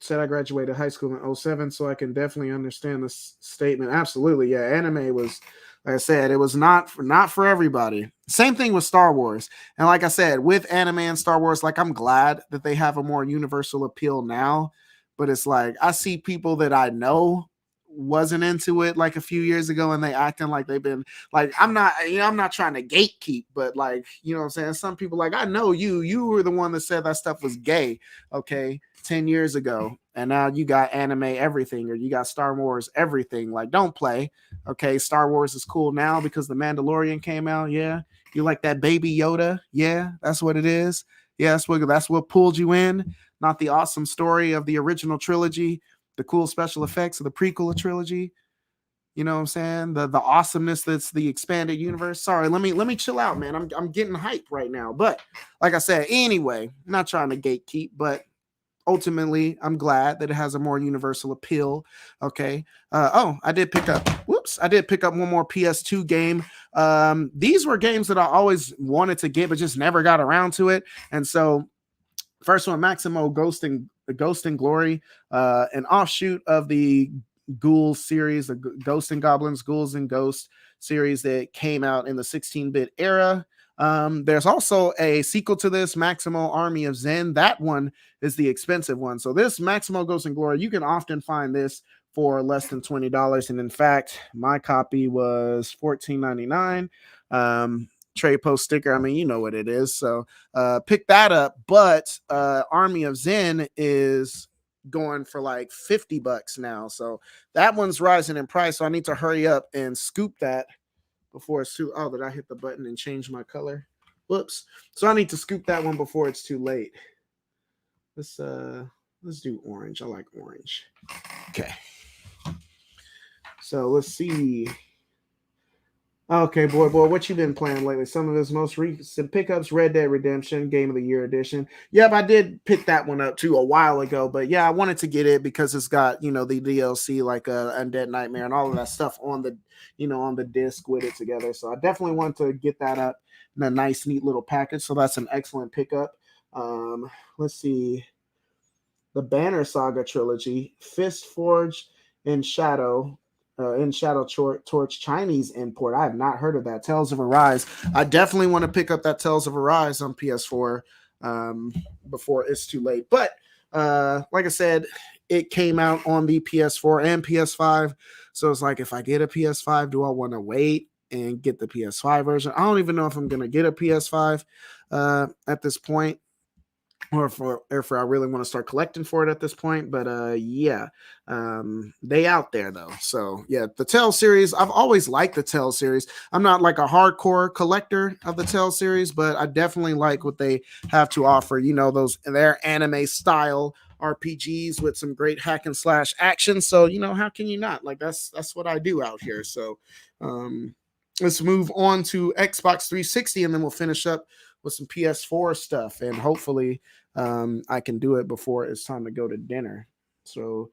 Said I graduated high school in 07, so I can definitely understand this statement. Absolutely, yeah. Anime was Like I said, it was not for everybody. Same thing with Star Wars. And like I said, with anime and Star Wars, like I'm glad that they have a more universal appeal now. But it's like I see people that I know wasn't into it like a few years ago and they acting like they've been like I'm not trying to gatekeep, but like, you know what I'm saying? Some people like, I know you were the one that said that stuff was gay, okay, 10 years ago. And now you got anime everything, or you got Star Wars everything. Like, don't play. Okay, Star Wars is cool now because the Mandalorian came out. Yeah. You like that baby Yoda? Yeah, that's what it is. Yeah, that's what pulled you in, not the awesome story of the original trilogy, the cool special effects of the prequel trilogy. You know what I'm saying? The awesomeness that's the expanded universe. Sorry, let me chill out, man. I'm getting hype right now. But like I said, anyway, I'm not trying to gatekeep, but ultimately, I'm glad that it has a more universal appeal. Okay. I did pick up. Whoops! I did pick up one more PS2 game. These were games that I always wanted to get, but just never got around to it. And so, first one, Maximo Ghost and Glory, an offshoot of the Ghouls series, the Ghosts and Goblins, Ghouls and Ghosts series that came out in the 16-bit era. There's also a sequel to this, Maximo Army of Zen. That one is the expensive one. So this Maximo Ghost and Glory, you can often find this for less than $20. And in fact, my copy was $14.99. Trade post sticker. I mean, you know what it is. So pick that up. But Army of Zen is going for like $50 now. So that one's rising in price. So I need to hurry up and scoop that before it's too. Oh, did I hit the button and change my color? Whoops. So I need to scoop that one before it's too late. Let's do orange. I like orange. Okay. So let's see. Okay, boy, what you been playing lately? Some of his most recent pickups: Red Dead Redemption, Game of the Year edition. Yep, I did pick that one up too a while ago, but yeah, I wanted to get it because it's got the DLC like Undead Nightmare and all of that stuff on the on the disc with it together. So I definitely want to get that up in a nice, neat little package. So that's an excellent pickup. Let's see, the Banner Saga trilogy, Fist Forge and Shadow. In Shadow Torch Chinese import. I have not heard of that. Tales of Arise. I definitely want to pick up that Tales of Arise on PS4 before it's too late. But like I said, it came out on the PS4 and PS5. So it's like, if I get a PS5, do I want to wait and get the PS5 version? I don't even know if I'm going to get a PS5 at this point. Or if I really want to start collecting for it at this point. But yeah, they out there though. So yeah, the Tales series, I've always liked the Tales series. I'm not like a hardcore collector of the Tales series, but I definitely like what they have to offer. Those their anime style RPGs with some great hack and slash action. So how can you not? Like that's what I do out here. So let's move on to Xbox 360 and then we'll finish up with some PS4 stuff, and hopefully I can do it before it's time to go to dinner. So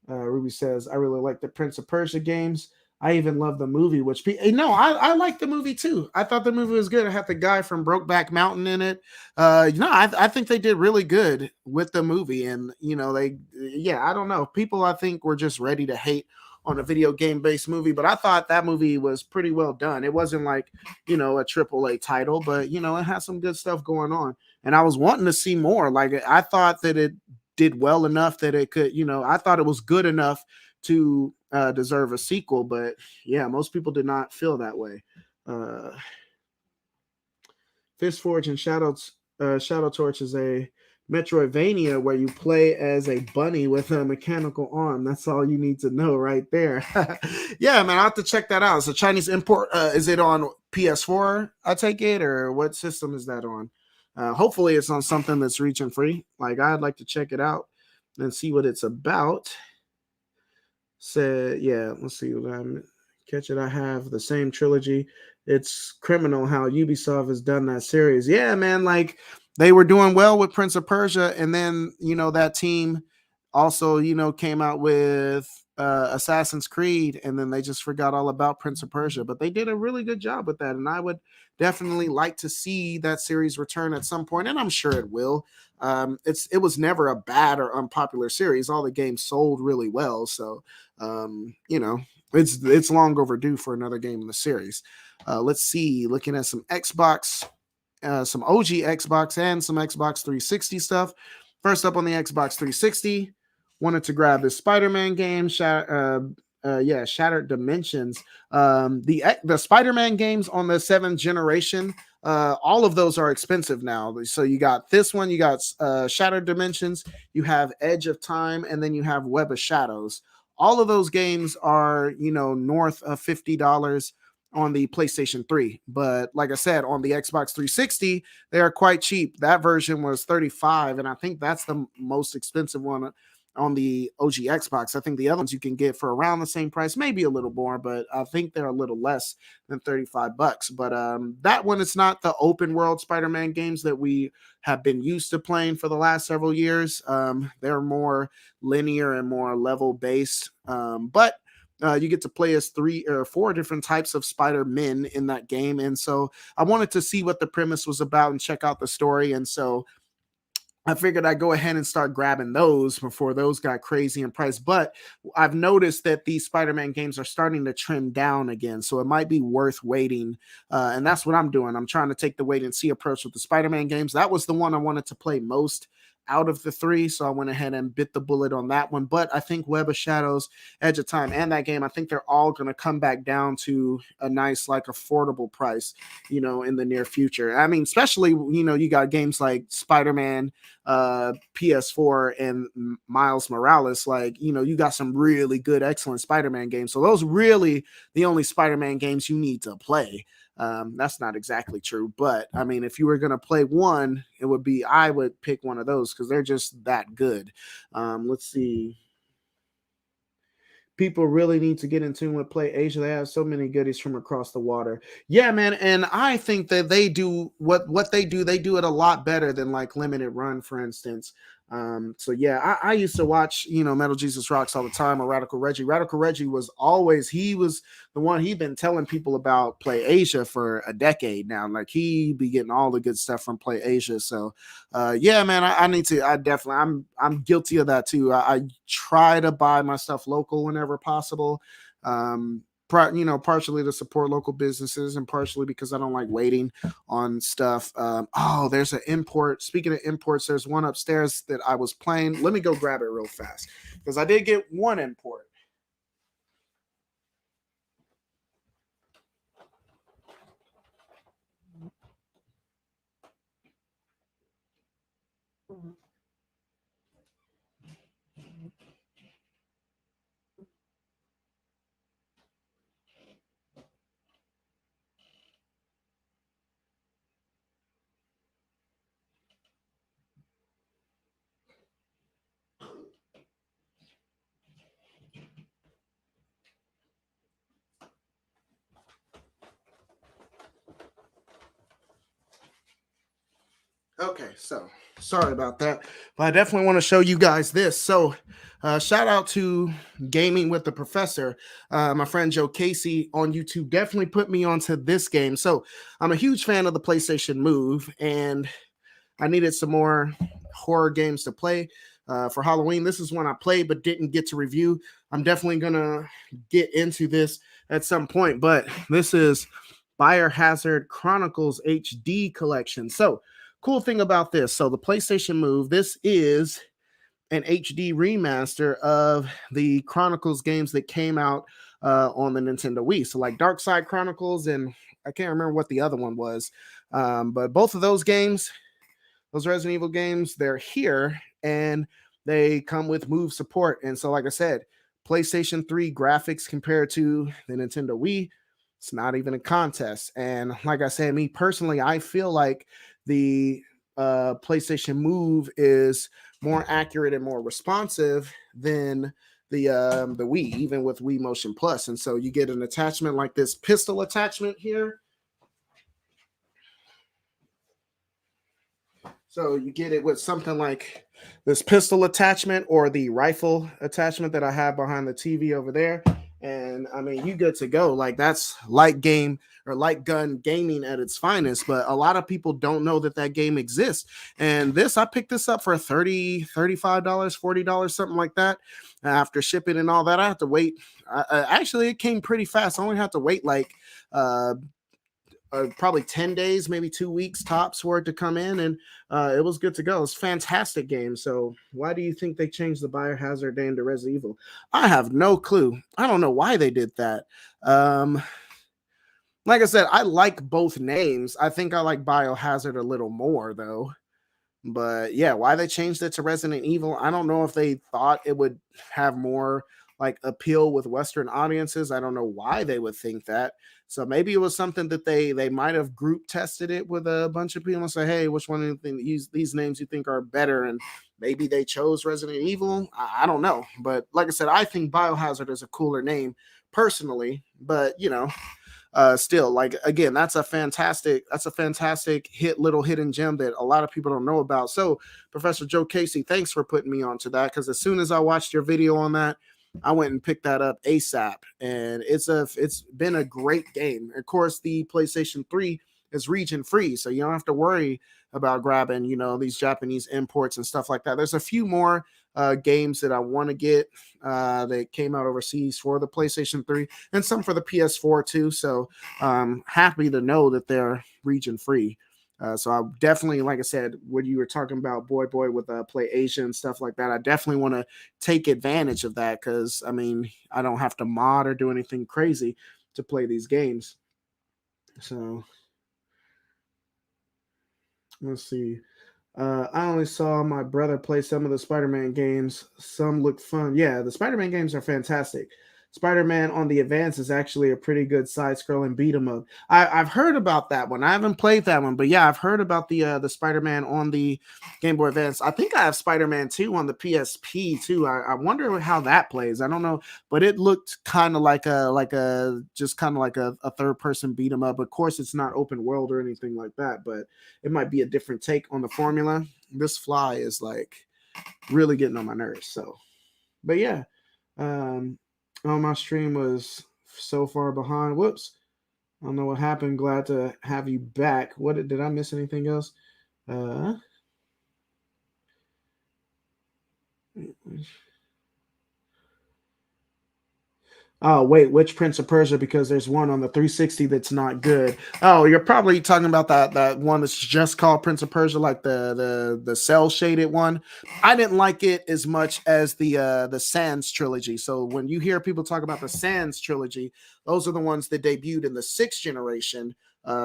Ruby says, I really like the Prince of Persia games. I even love the movie, which I like the movie too. I thought the movie was good. I had the guy from Brokeback Mountain in it. I think they did really good with the movie, and I don't know. People I think were just ready to hate on a video game based movie, but I thought that movie was pretty well done. It wasn't like, a AAA title, but it had some good stuff going on. And I was wanting to see more. Like, I thought that it did well enough that it could, I thought it was good enough to deserve a sequel, but yeah, most people did not feel that way. Fist Forge and Shadow Torch is a Metroidvania where you play as a bunny with a mechanical arm. That's all you need to know right there. Yeah, man, I'll have to check that out. It's a Chinese import. Is it on PS4, I take it, or what system is that on? Hopefully it's on something that's region free. Like, I'd like to check it out and see what it's about. Yeah, let's see what I'm catch it. I have the same trilogy. It's criminal how Ubisoft has done that series. Yeah, man, like they were doing well with Prince of Persia, and then that team also came out with Assassin's Creed, and then they just forgot all about Prince of Persia. But they did a really good job with that, and I would definitely like to see that series return at some point, and I'm sure it will. It was never a bad or unpopular series. All the games sold really well, so it's long overdue for another game in the series. Let's see, looking at some Xbox, some OG Xbox and some Xbox 360 stuff. First up on the Xbox 360, wanted to grab this Spider-Man game, Shattered Dimensions. The Spider-Man games on the 7th generation, all of those are expensive now. So you got this one, you got Shattered Dimensions, you have Edge of Time, and then you have Web of Shadows. All of those games are, north of $50 on the PlayStation 3. But like I said, on the Xbox 360, they are quite cheap. That version was 35, and I think that's the most expensive one on the OG Xbox. I think the other ones you can get for around the same price, maybe a little more, but I think they're a little less than $35. But that one is not the open world Spider-Man games that we have been used to playing for the last several years. They're more linear and more level based. But you get to play as 3 or 4 different types of Spider-Men in that game. And so I wanted to see what the premise was about and check out the story. And so I figured I'd go ahead and start grabbing those before those got crazy in price. But I've noticed that these Spider-Man games are starting to trend down again. So it might be worth waiting. And that's what I'm doing. I'm trying to take the wait and see approach with the Spider-Man games. That was the one I wanted to play most out of the 3. So I went ahead and bit the bullet on that one. But I think Web of Shadows, Edge of Time, and that game, I think they're all going to come back down to a nice, like, affordable price, in the near future. I mean, especially, you got games like Spider-Man, PS4, and Miles Morales. Like, you got some really good, excellent Spider-Man games. So those really the only Spider-Man games you need to play. That's not exactly true, but I mean, if you were going to play one, I would pick one of those because they're just that good. Let's see. People really need to get in tune with Play Asia. They have so many goodies from across the water. Yeah, man. And I think that they do what they do it a lot better than like Limited Run, for instance. So yeah, I used to watch, Metal Jesus Rocks all the time, or Radical Reggie. Radical Reggie was the one he'd been telling people about Play Asia for a decade now. Like, he be getting all the good stuff from Play Asia. So yeah, man, I'm guilty of that too. I try to buy my stuff local whenever possible. Partially to support local businesses and partially because I don't like waiting on stuff. There's an import. Speaking of imports, there's one upstairs that I was playing. Let me go grab it real fast because I did get one import. Okay, so sorry about that, but I definitely want to show you guys this. So shout out to Gaming with the Professor. My friend Joe Casey on YouTube definitely put me onto this game. So I'm a huge fan of the PlayStation Move, and I needed some more horror games to play for Halloween. This is one I played but didn't get to review. I'm definitely going to get into this at some point, but this is Biohazard Chronicles HD Collection. So cool thing about this, so the PlayStation Move, this is an HD remaster of the Chronicles games that came out on the Nintendo Wii. So like Dark Side Chronicles, and I can't remember what the other one was, but both of those games, those Resident Evil games, they're here and they come with Move support. And so, like I said, PlayStation 3 graphics compared to the Nintendo Wii, it's not even a contest. And like I said, me personally, I feel like the PlayStation Move is more accurate and more responsive than the Wii, even with Wii Motion Plus. And so you get an attachment like this pistol attachment here. So you get it with something like this pistol attachment or the rifle attachment that I have behind the TV over there. And I mean, you good to go. Like, that's light game or light gun gaming at its finest, but a lot of people don't know that that game exists. And I picked this up for $30, $35, $40, something like that. After shipping and all that, I have to wait. Actually, it came pretty fast. I only have to wait like probably 10 days, maybe 2 weeks tops for it to come in, and it was good to go. It's a fantastic game. So why do you think they changed the Biohazard name to Resident Evil? I have no clue. I don't know why they did that. Like I said, I like both names. I think I like Biohazard a little more, though. But yeah, why they changed it to Resident Evil, I don't know if they thought it would have more like appeal with Western audiences. I don't know why they would think that. So maybe it was something that they might have group tested it with a bunch of people and say, hey, which one of these names you think are better? And maybe they chose Resident Evil. I don't know. But like I said, I think Biohazard is a cooler name personally. But still, like, again, that's a fantastic little hidden gem that a lot of people don't know about. So Professor Joe Casey, thanks for putting me onto that, because as soon as I watched your video on that, I went and picked that up ASAP, and it's been a great game. Of course, the PlayStation 3 is region free, so you don't have to worry about grabbing these Japanese imports and stuff like that. There's a few more games that I want to get that came out overseas for the PlayStation 3, and some for the PS4 too. So happy to know that they're region free. So I definitely, like I said, when you were talking about boy with Play Asia and stuff like that, I definitely want to take advantage of that, because I mean, I don't have to mod or do anything crazy to play these games. So let's see. I only saw my brother play some of the Spider-Man games. Some look fun. Yeah, the Spider-Man games are fantastic. Spider-Man on the Advance is actually a pretty good side-scrolling beat 'em up. I've heard about that one. I haven't played that one, but yeah, I've heard about the Spider-Man on the Game Boy Advance. I think I have Spider-Man 2 on the PSP too. I wonder how that plays. I don't know, but it looked kind of like a third-person beat 'em up. Of course, it's not open world or anything like that, but it might be a different take on the formula. This fly is like really getting on my nerves. So, but yeah. Oh, my stream was so far behind. Whoops. I don't know what happened. Glad to have you back. Did I miss anything else? Oh, wait, which Prince of Persia? Because there's one on the 360 that's not good. Oh, you're probably talking about that one that's just called Prince of Persia, like the cell shaded one. I didn't like it as much as the Sans trilogy. So when you hear people talk about the Sans trilogy, those are the ones that debuted in the 6th generation.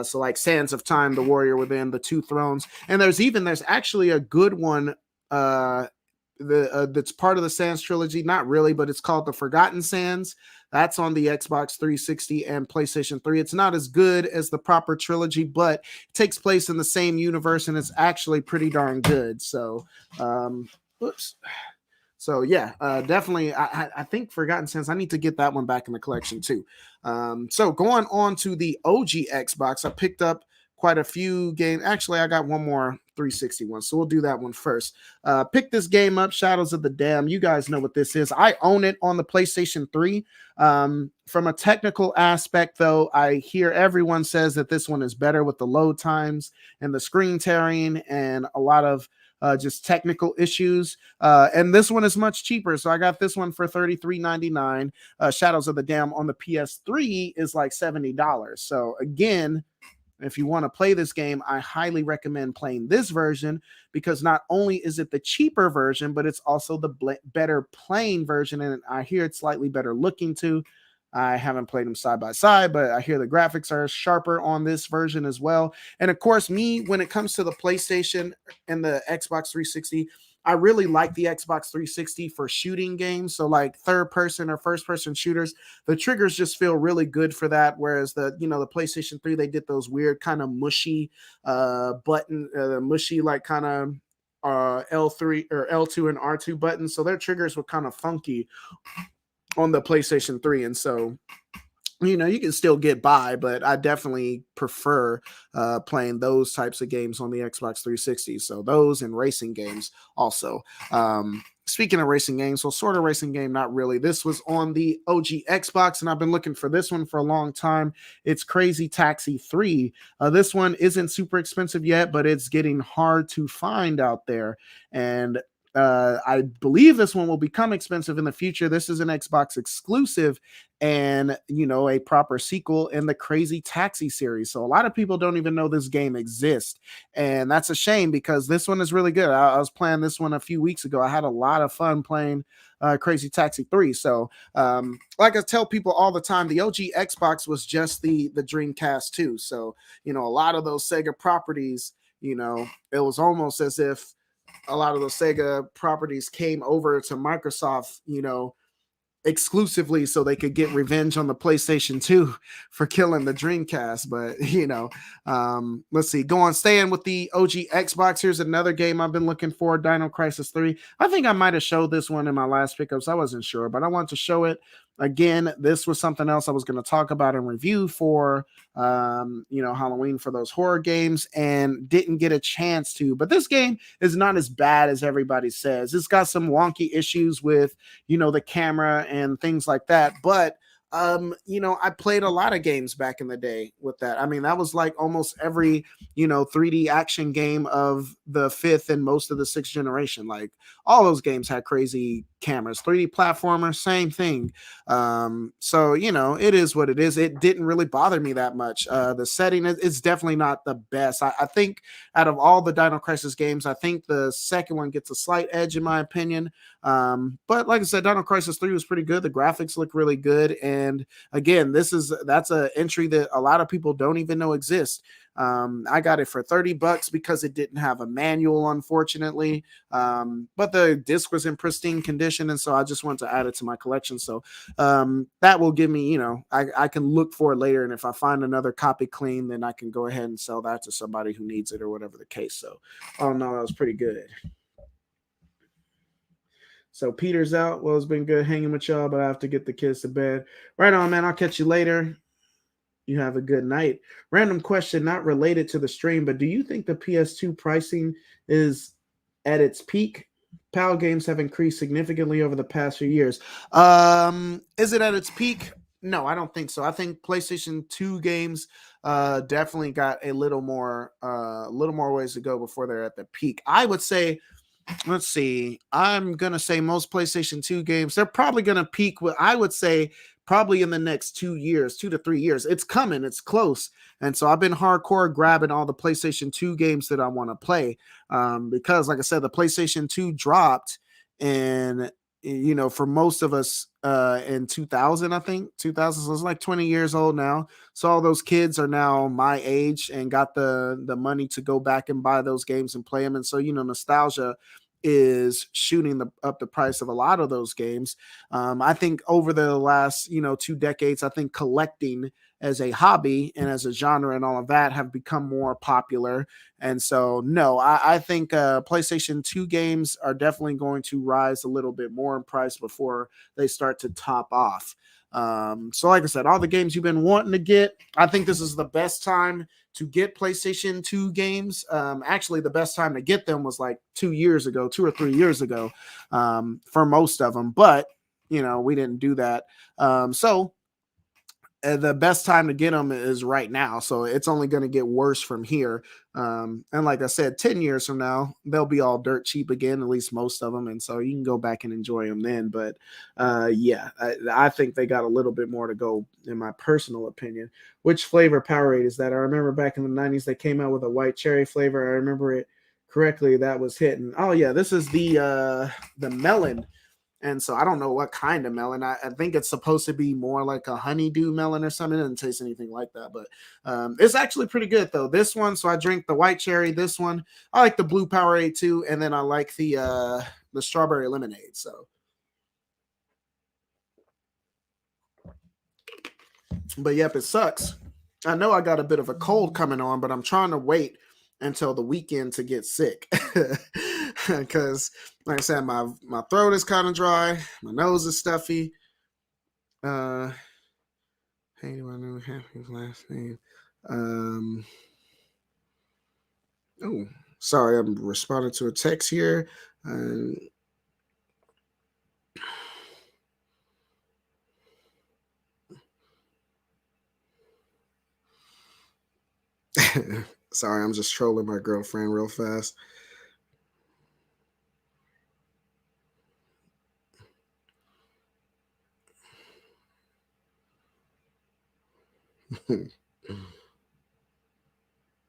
So like Sands of Time, The Warrior Within, The Two Thrones, and there's actually a good one that's part of the Sands trilogy. Not really, but it's called The Forgotten Sands. That's on the Xbox 360 and PlayStation 3. It's not as good as the proper trilogy, but it takes place in the same universe, and it's actually pretty darn good. So, oops. So yeah, definitely. I think Forgotten Sands, I need to get that one back in the collection too. So going on to the OG Xbox, I picked up quite a few games. Actually, I got one more 360 one, so we'll do that one first. Pick this game up, Shadows of the Dam. You guys know what this is. I own it on the PlayStation 3. From a technical aspect, though, I hear everyone says that this one is better with the load times and the screen tearing and a lot of just technical issues. And this one is much cheaper. So I got this one for $33.99. Shadows of the Dam on the PS3 is like $70. So again, if you want to play this game, I highly recommend playing this version, because not only is it the cheaper version, but it's also the better playing version. And I hear it's slightly better looking too. I haven't played them side by side, but I hear the graphics are sharper on this version as well. And of course, when it comes to the PlayStation and the Xbox 360, I really like the Xbox 360 for shooting games. So like third person or first person shooters, the triggers just feel really good for that. Whereas the PlayStation 3, they did those weird kind of mushy mushy like kind of L3 or L2 and R2 buttons. So their triggers were kind of funky on the PlayStation 3. And so you can still get by, but I definitely prefer playing those types of games on the Xbox 360. So those and racing games also. Speaking of racing games, well, sort of racing game, not really. This was on the OG Xbox, and I've been looking for this one for a long time. It's Crazy Taxi 3. This one isn't super expensive yet, but it's getting hard to find out there. And I believe this one will become expensive in the future. This is an Xbox exclusive and a proper sequel in the Crazy Taxi series. So a lot of people don't even know this game exists, and that's a shame because this one is really good. I was playing this one a few weeks ago. I had a lot of fun playing Crazy Taxi 3. So like I tell people all the time, the OG Xbox was just the Dreamcast too. So a lot of those Sega properties, it was almost as if a lot of those Sega properties came over to Microsoft, exclusively so they could get revenge on the PlayStation 2 for killing the Dreamcast. But let's see, staying with the OG Xbox. Here's another game I've been looking for, Dino Crysis 3. I think I might have showed this one in my last pickups. I wasn't sure, but I wanted to show it again. This was something else I was going to talk about and review for Halloween, for those horror games, and didn't get a chance to. But this game is not as bad as everybody says. It's got some wonky issues with the camera and things like that, but I played a lot of games back in the day with that. I mean, that was like almost every 3D action game of the 5th and most of the 6th generation. Like all those games had crazy cameras. 3D platformer, same thing. So it is what it is. It didn't really bother me that much. The setting is definitely not the best. I think out of all the Dino Crisis games, I think the second one gets a slight edge in my opinion. But like I said, Dino Crisis 3 was pretty good. The graphics look really good, and again, that's an entry that a lot of people don't even know exists. I got it for $30 because it didn't have a manual, unfortunately. But the disc was in pristine condition, and so I just wanted to add it to my collection. So that will give me, I can look for it later, and if I find another copy clean, then I can go ahead and sell that to somebody who needs it or whatever the case. So, oh no, that was pretty good. So Peter's out. Well, it's been good hanging with y'all, but I have to get the kids to bed. Right on, man. I'll catch you later. You have a good night. Random question, not related to the stream, but do you think the PS2 pricing is at its peak? PAL games have increased significantly over the past few years. Is it at its peak? No, I don't think so. I think PlayStation 2 games definitely got a little more ways to go before they're at the peak. I would say, let's see, I'm going to say most PlayStation 2 games, they're probably going to peak with, I would say, probably in the next 2 years, 2 to 3 years. It's coming, it's close. And so I've been hardcore grabbing all the PlayStation 2 games that I want to play because, like I said, the PlayStation 2 dropped and for most of us in 2000, I think 2000, so it's like 20 years old now. So all those kids are now my age and got the money to go back and buy those games and play them. And so, nostalgia is shooting up the price of a lot of those games. I think over the last, 2 decades, I think collecting as a hobby and as a genre and all of that have become more popular. And so, no, I think PlayStation 2 games are definitely going to rise a little bit more in price before they start to top off. So like I said, all the games you've been wanting to get, I think this is the best time to get PlayStation 2 games. Actually, the best time to get them was like 2 or 3 years ago for most of them. But, we didn't do that. So the best time to get them is right now. So it's only going to get worse from here. And like I said, 10 years from now, they'll be all dirt cheap again, at least most of them. And so you can go back and enjoy them then. But I think they got a little bit more to go, in my personal opinion. Which flavor Powerade is that? I remember back in the 90s, they came out with a white cherry flavor. I remember it correctly. That was hitting. Oh, yeah, this is the melon. And so I don't know what kind of melon. I think it's supposed to be more like a honeydew melon or something. It doesn't taste anything like that, but it's actually pretty good though. This one, so I drink the white cherry. This one, I like the blue Powerade too, and then I like the strawberry lemonade. So, but yep, it sucks. I know I got a bit of a cold coming on, but I'm trying to wait until the weekend to get sick because like I said, my throat is kind of dry, my nose is stuffy. Hey, do I know his last name? Oh, sorry, I'm responding to a text here. Sorry, I'm just trolling my girlfriend real fast.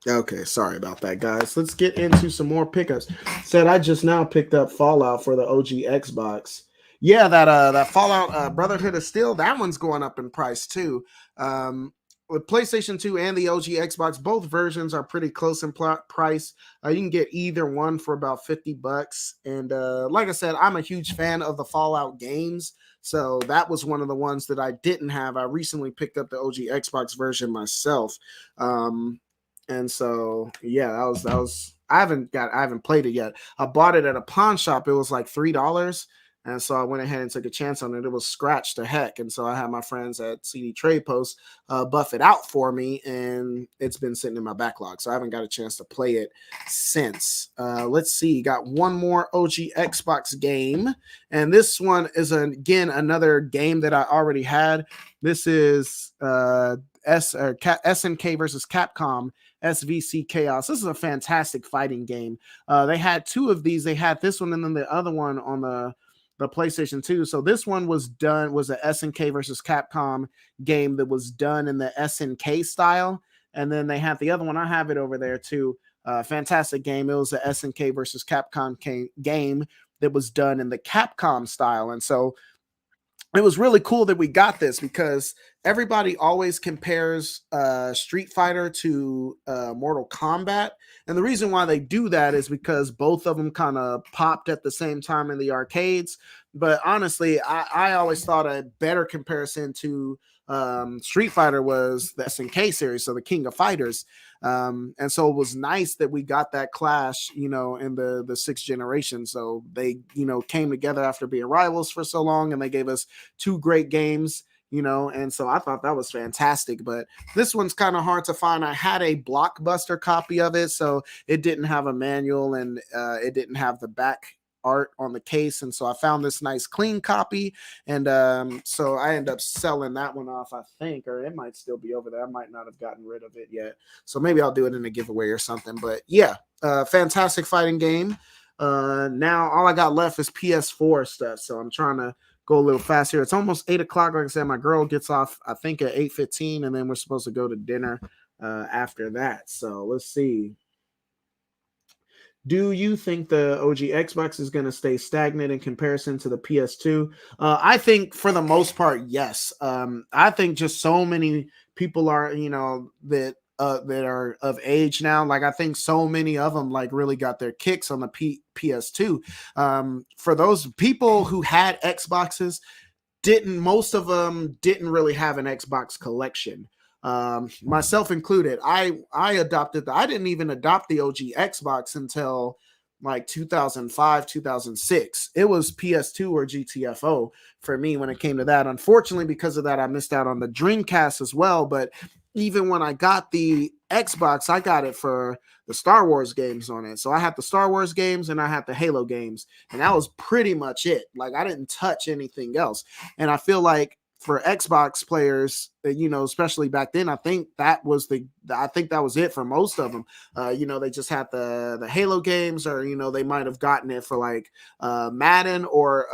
Okay, sorry about that, guys. Let's get into some more pickups. Said I just now picked up Fallout for the OG Xbox. Yeah, that Fallout Brotherhood of Steel, that one's going up in price too. With PlayStation 2 and the OG Xbox, both versions are pretty close in price. You can get either one for about $50. And like I said, I'm a huge fan of the Fallout games. So that was one of the ones that I didn't have. I recently picked up the OG Xbox version myself. And so yeah, that was I haven't played it yet. I bought it at a pawn shop. It was like $3. And so I went ahead and took a chance on it. It was scratched to heck. And so I had my friends at CD Trade Post buff it out for me. And it's been sitting in my backlog. So I haven't got a chance to play it since. Let's see. Got one more OG Xbox game. And this one is, again, another game that I already had. This is SNK versus Capcom SVC Chaos. This is a fantastic fighting game. They had two of these. They had this one and then the other one on the PlayStation 2. So this one was a SNK versus Capcom game that was done in the SNK style. And then they had the other one. I have it over there too. Fantastic game. It was a SNK versus Capcom game that was done in the Capcom style. And so it was really cool that we got this because everybody always compares Street Fighter to Mortal Kombat. And the reason why they do that is because both of them kind of popped at the same time in the arcades. But honestly, I always thought a better comparison to Street Fighter was the SNK series, so the King of Fighters. And so it was nice that we got that clash, in the sixth generation. So they, came together after being rivals for so long, and they gave us two great games, and so I thought that was fantastic. But this one's kind of hard to find. I had a Blockbuster copy of it, so it didn't have a manual and it didn't have the back art on the case, and so I found this nice clean copy, and so I end up selling that one off, I think, or it might still be over there. I might not have gotten rid of it yet, so maybe I'll do it in a giveaway or something. But yeah, fantastic fighting game. Now all I got left is PS4 stuff, so I'm trying to go a little fast here. It's almost 8 o'clock. Like I said, my girl gets off, I think, at 8:15, and then we're supposed to go to dinner after that. So let's see. Do you think the OG Xbox is going to stay stagnant in comparison to the PS2? I think for the most part, yes. I think just so many people are, that are of age now. Like I think so many of them like really got their kicks on the PS2. For those people who had Xboxes, most of them didn't really have an Xbox collection. Myself included. I didn't even adopt the OG Xbox until like 2005, 2006. It was PS2 or GTFO for me when it came to that. Unfortunately, because of that, I missed out on the Dreamcast as well. But even when I got the Xbox, I got it for the Star Wars games on it. So I had the Star Wars games and I had the Halo games, and that was pretty much it. Like I didn't touch anything else. And I feel like for Xbox players, especially back then, I think that was it for most of them. They just had the Halo games, or they might have gotten it for like Madden, or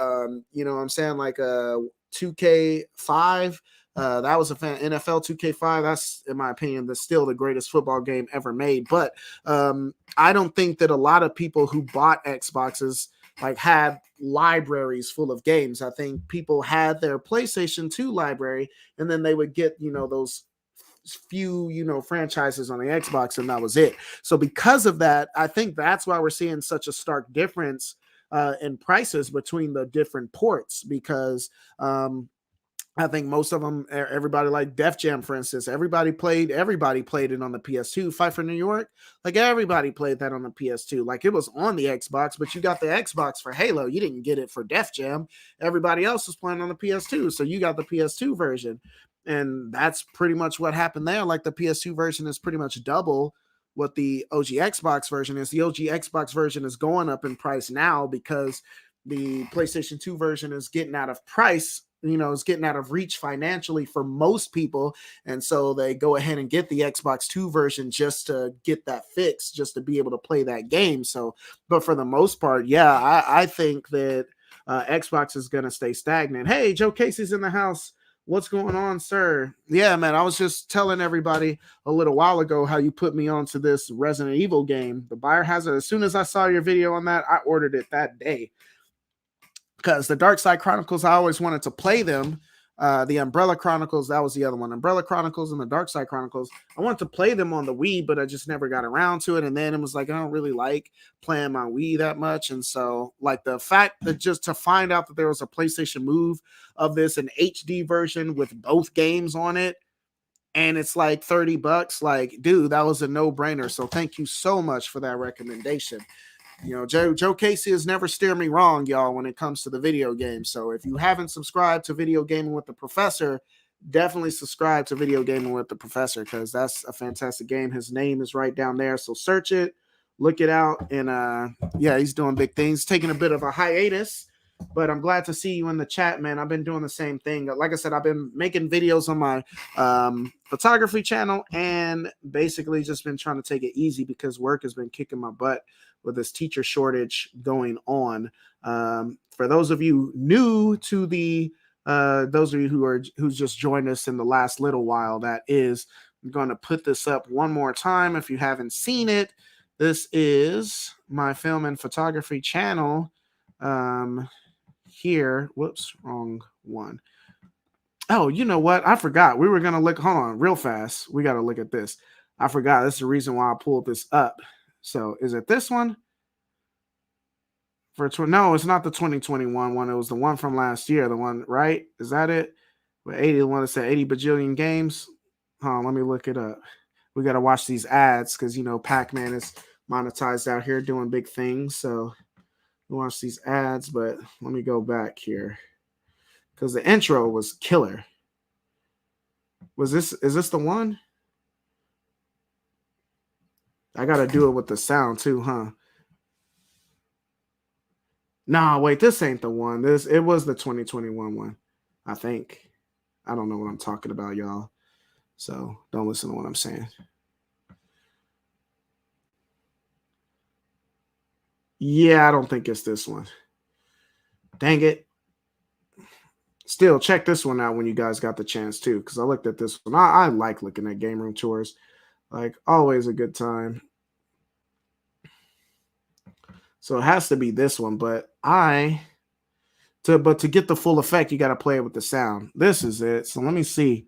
what I'm saying, like 2K5. That was NFL 2K5. That's, in my opinion, that's still the greatest football game ever made. But I don't think that a lot of people who bought Xboxes like had libraries full of games. I think people had their PlayStation 2 library, and then they would get, those few, franchises on the Xbox, and that was it. So because of that, I think that's why we're seeing such a stark difference in prices between the different ports, because I think most of them, everybody, like Def Jam, for instance, everybody played it on the PS2. Fight for New York, like everybody played that on the PS2. Like it was on the Xbox, but you got the Xbox for Halo. You didn't get it for Def Jam. Everybody else was playing on the PS2, so you got the PS2 version. And that's pretty much what happened there. Like the PS2 version is pretty much double what the OG Xbox version is. The OG Xbox version is going up in price now because the PlayStation 2 version is getting out of price, is getting out of reach financially for most people. And so they go ahead and get the Xbox 2 version just to get that fixed, just to be able to play that game. So, but for the most part, yeah, I think that Xbox is going to stay stagnant. Hey, Joe Casey's in the house. What's going on, sir? Yeah, man, I was just telling everybody a little while ago how you put me onto this Resident Evil game, the Biohazard. As soon as I saw your video on that, I ordered it that day. Because the Dark Side Chronicles, I always wanted to play them. The Umbrella Chronicles, that was the other one. Umbrella Chronicles and the Dark Side Chronicles. I wanted to play them on the Wii, but I just never got around to it. And then it was like, I don't really like playing my Wii that much. And so, like, the fact that just to find out that there was a PlayStation Move of this, an HD version with both games on it, and it's like $30, like, dude, that was a no-brainer. So thank you so much for that recommendation. Joe Casey has never steered me wrong, y'all, when it comes to the video game. So if you haven't subscribed to Video Gaming with the Professor, definitely subscribe to Video Gaming with the Professor, because that's a fantastic game. His name is right down there. So search it, look it out. And yeah, he's doing big things, taking a bit of a hiatus. But I'm glad to see you in the chat, man. I've been doing the same thing. Like I said, I've been making videos on my photography channel and basically just been trying to take it easy because work has been kicking my butt with this teacher shortage going on. For those of you new to the, those of you who's just joined us in the last little while, that is, I'm going to put this up one more time if you haven't seen it. This is my film and photography channel. Here, whoops, wrong one. Oh, you know what? I forgot. We were going to look, hold on, real fast. We got to look at this. I forgot. That's the reason why I pulled this up. So is it this one? No, it's not the 2021 one. It was the one from last year. The one, right? Is that it? With 80, the one that said 80 bajillion games. Hold on, let me look it up. We got to watch these ads because, Pac-Man is monetized out here doing big things. So watch these ads, but let me go back here because the intro was killer. Is this the one? I gotta do it with the sound too, huh? Nah, wait, this ain't the one. It was the 2021 one, I think. I don't know what I'm talking about, y'all. So don't listen to what I'm saying. Yeah, I don't think it's this one. Dang it. Still, check this one out when you guys got the chance too, because I looked at this one. I like looking at game room tours. Like, always a good time. So it has to be this one, but to get the full effect, you got to play it with the sound. This is it. So let me see.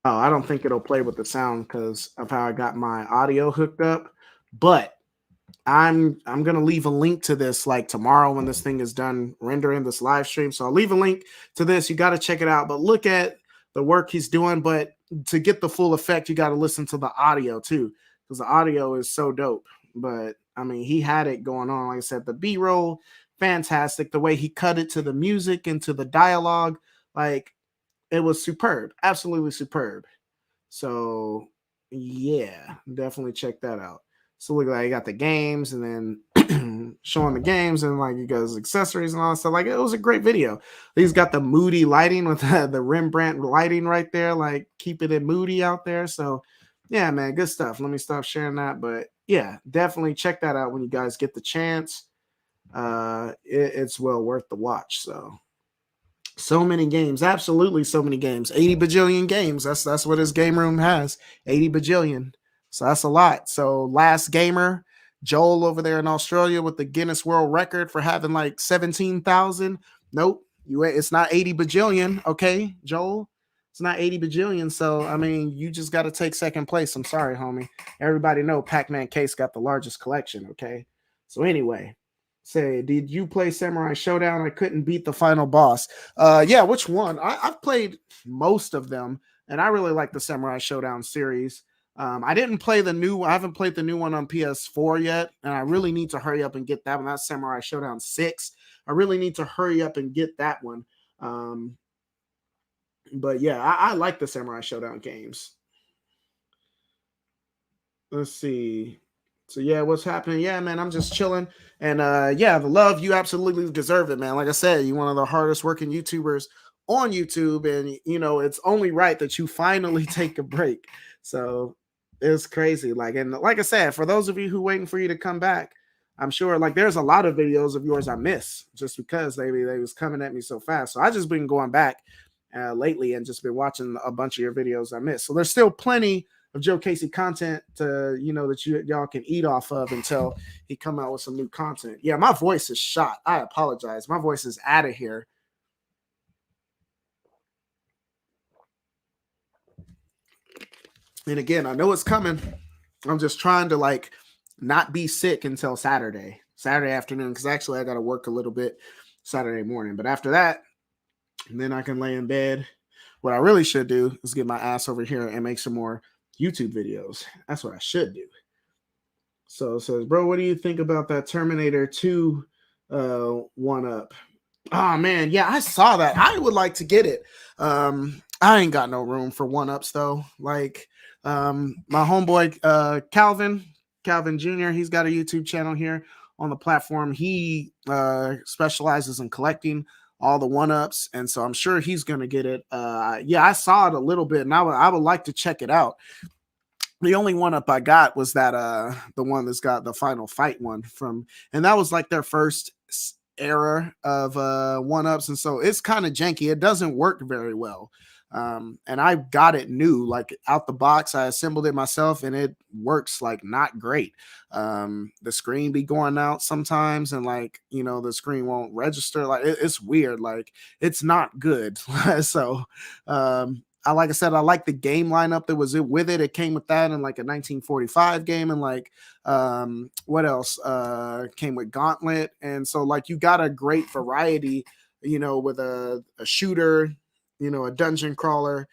Oh, I don't think it'll play with the sound because of how I got my audio hooked up. But I'm gonna leave a link to this like tomorrow when this thing is done rendering this live stream. So I'll leave a link to this. You got to check it out. But look at the work he's doing. But to get the full effect, you got to listen to the audio too, because the audio is so dope. But I mean, he had it going on. Like I said, the B-roll, fantastic. The way he cut it to the music and to the dialogue, like, it was superb, absolutely superb. So yeah, definitely check that out. So look, like, you got the games and then showing the games and like you guys accessories and all that stuff. Like, it was a great video. He's got the moody lighting with the Rembrandt lighting right there, like keeping it moody out there. So yeah, man, good stuff. Let me stop sharing that. But yeah, definitely check that out when you guys get the chance. It's well worth the watch. So many games, absolutely so many games. 80 bajillion games. That's what his game room has. 80 bajillion. So that's a lot. So last gamer, Joel over there in Australia with the Guinness World Record for having like 17,000. Nope, it's not 80 bajillion. Okay, Joel, it's not 80 bajillion. So I mean, you just got to take second place. I'm sorry, homie. Everybody know Pac-Man Case got the largest collection. Okay. So anyway. Say, did you play Samurai Showdown? I couldn't beat the final boss. Yeah, which one? I've played most of them, and I really like the Samurai Showdown series. I didn't play the new. I haven't played the new one on PS4 yet, and I really need to hurry up and get that one. That's Samurai Showdown 6. I really need to hurry up and get that one. But yeah, I like the Samurai Showdown games. Let's see. So yeah, what's happening? Yeah, man, I'm just chilling. And yeah, the love, you absolutely deserve it, man. Like I said, you're one of the hardest working YouTubers on YouTube, and you know, it's only right that you finally take a break. So it's crazy. Like, and like I said, for those of you who waiting for you to come back, I'm sure like there's a lot of videos of yours I miss just because they was coming at me so fast. So I just been going back lately and just been watching a bunch of your videos I missed. So there's still plenty of Joe Casey content to that y'all can eat off of until he come out with some new content. Yeah, my voice is shot. I apologize. My voice is out of here. And again, I know it's coming. I'm just trying to like not be sick until Saturday afternoon, because actually I got to work a little bit Saturday morning. But after that, then I can lay in bed. What I really should do is get my ass over here and make some more YouTube videos. That's what I should do. So it says, bro, what do you think about that Terminator 2 one up? Oh man, yeah, I saw that. I would like to get it. I ain't got no room for one ups though. Like my homeboy Calvin Jr., he's got a YouTube channel here on the platform. He specializes in collecting all the one ups, and so I'm sure he's gonna get it. Yeah, I saw it a little bit, and I would like to check it out. The only one up I got was that the one that's got the Final Fight one from, and that was like their first era of one ups, and so it's kind of janky. It doesn't work very well. And I got it new, like out the box. I assembled it myself, and it works like not great. The screen be going out sometimes, and like the screen won't register. Like it's weird. Like it's not good. So like I said, I like the game lineup that was with it. It came with that and like a 1945 game, and like what else came with Gauntlet, and so like you got a great variety, with a shooter, a dungeon crawler,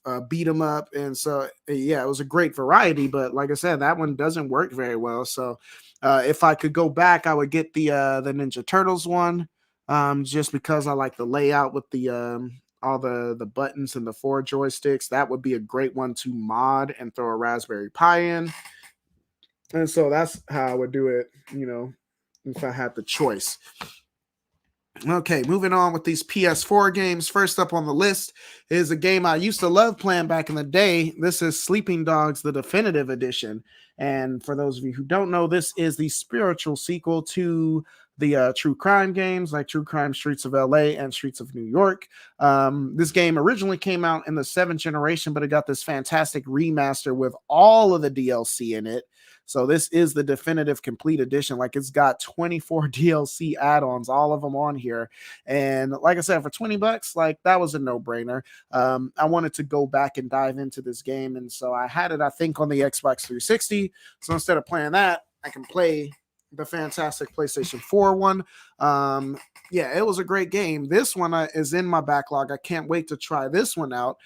a beat 'em up, and so yeah, it was a great variety. But like I said, that one doesn't work very well. So if I could go back, I would get the Ninja Turtles one, just because I like the layout with the all the buttons and the 4 joysticks. That would be a great one to mod and throw a Raspberry Pi in. And so that's how I would do it, if I had the choice. Okay, moving on with these PS4 games. First up on the list is a game I used to love playing back in the day. This is Sleeping Dogs, the Definitive Edition. And for those of you who don't know, this is the spiritual sequel to the true crime games like True Crime Streets of LA and Streets of New York. This game originally came out in the 7th generation, but it got this fantastic remaster with all of the DLC in it. So this is the definitive complete edition. Like it's got 24 DLC add-ons, all of them on here. And like I said, for $20, like that was a no-brainer. I wanted to go back and dive into this game. And so I had it, I think, on the Xbox 360. So instead of playing that, I can play the fantastic PlayStation 4 one. Yeah, it was a great game. This one is in my backlog. I can't wait to try this one out.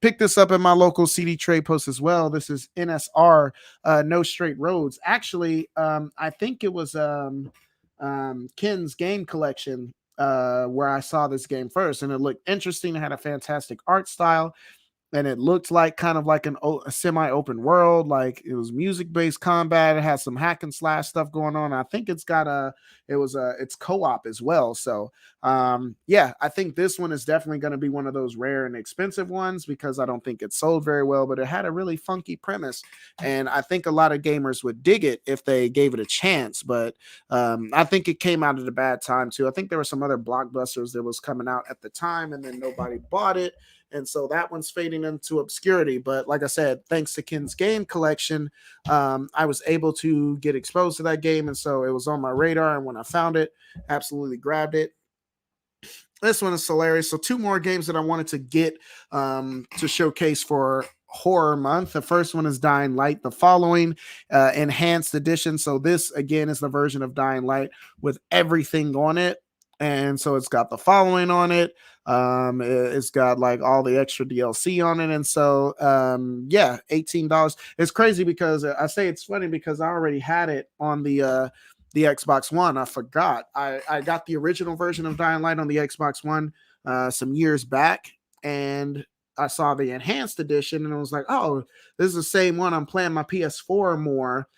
Pick this up at my local CD trade post as well. This is NSR, No Straight Roads. Actually, I think it was Ken's Game Collection where I saw this game first, and it looked interesting. It had a fantastic art style, and it looked like kind of like a semi-open world. Like it was music-based combat. It had some hack and slash stuff going on. I think it's co-op as well. So yeah, I think this one is definitely going to be one of those rare and expensive ones because I don't think it sold very well, but it had a really funky premise, and I think a lot of gamers would dig it if they gave it a chance. But I think it came out at a bad time too. I think there were some other blockbusters that was coming out at the time, and then nobody bought it. And so that one's fading into obscurity. But like I said, thanks to Ken's Game Collection, I was able to get exposed to that game. And so it was on my radar. And when I found it, absolutely grabbed it. This one is hilarious. So 2 more games that I wanted to get to showcase for horror month. The first one is Dying Light, the following enhanced edition. So this, again, is the version of Dying Light with everything on it. And so it's got the following on it. It's got like all the extra DLC on it. And so, yeah, $18. It's crazy because I say it's funny because I already had it on the Xbox One. I forgot. I got the original version of Dying Light on the Xbox One some years back. and I saw the enhanced edition, and I was like, oh, this is the same one I'm playing my PS4 more,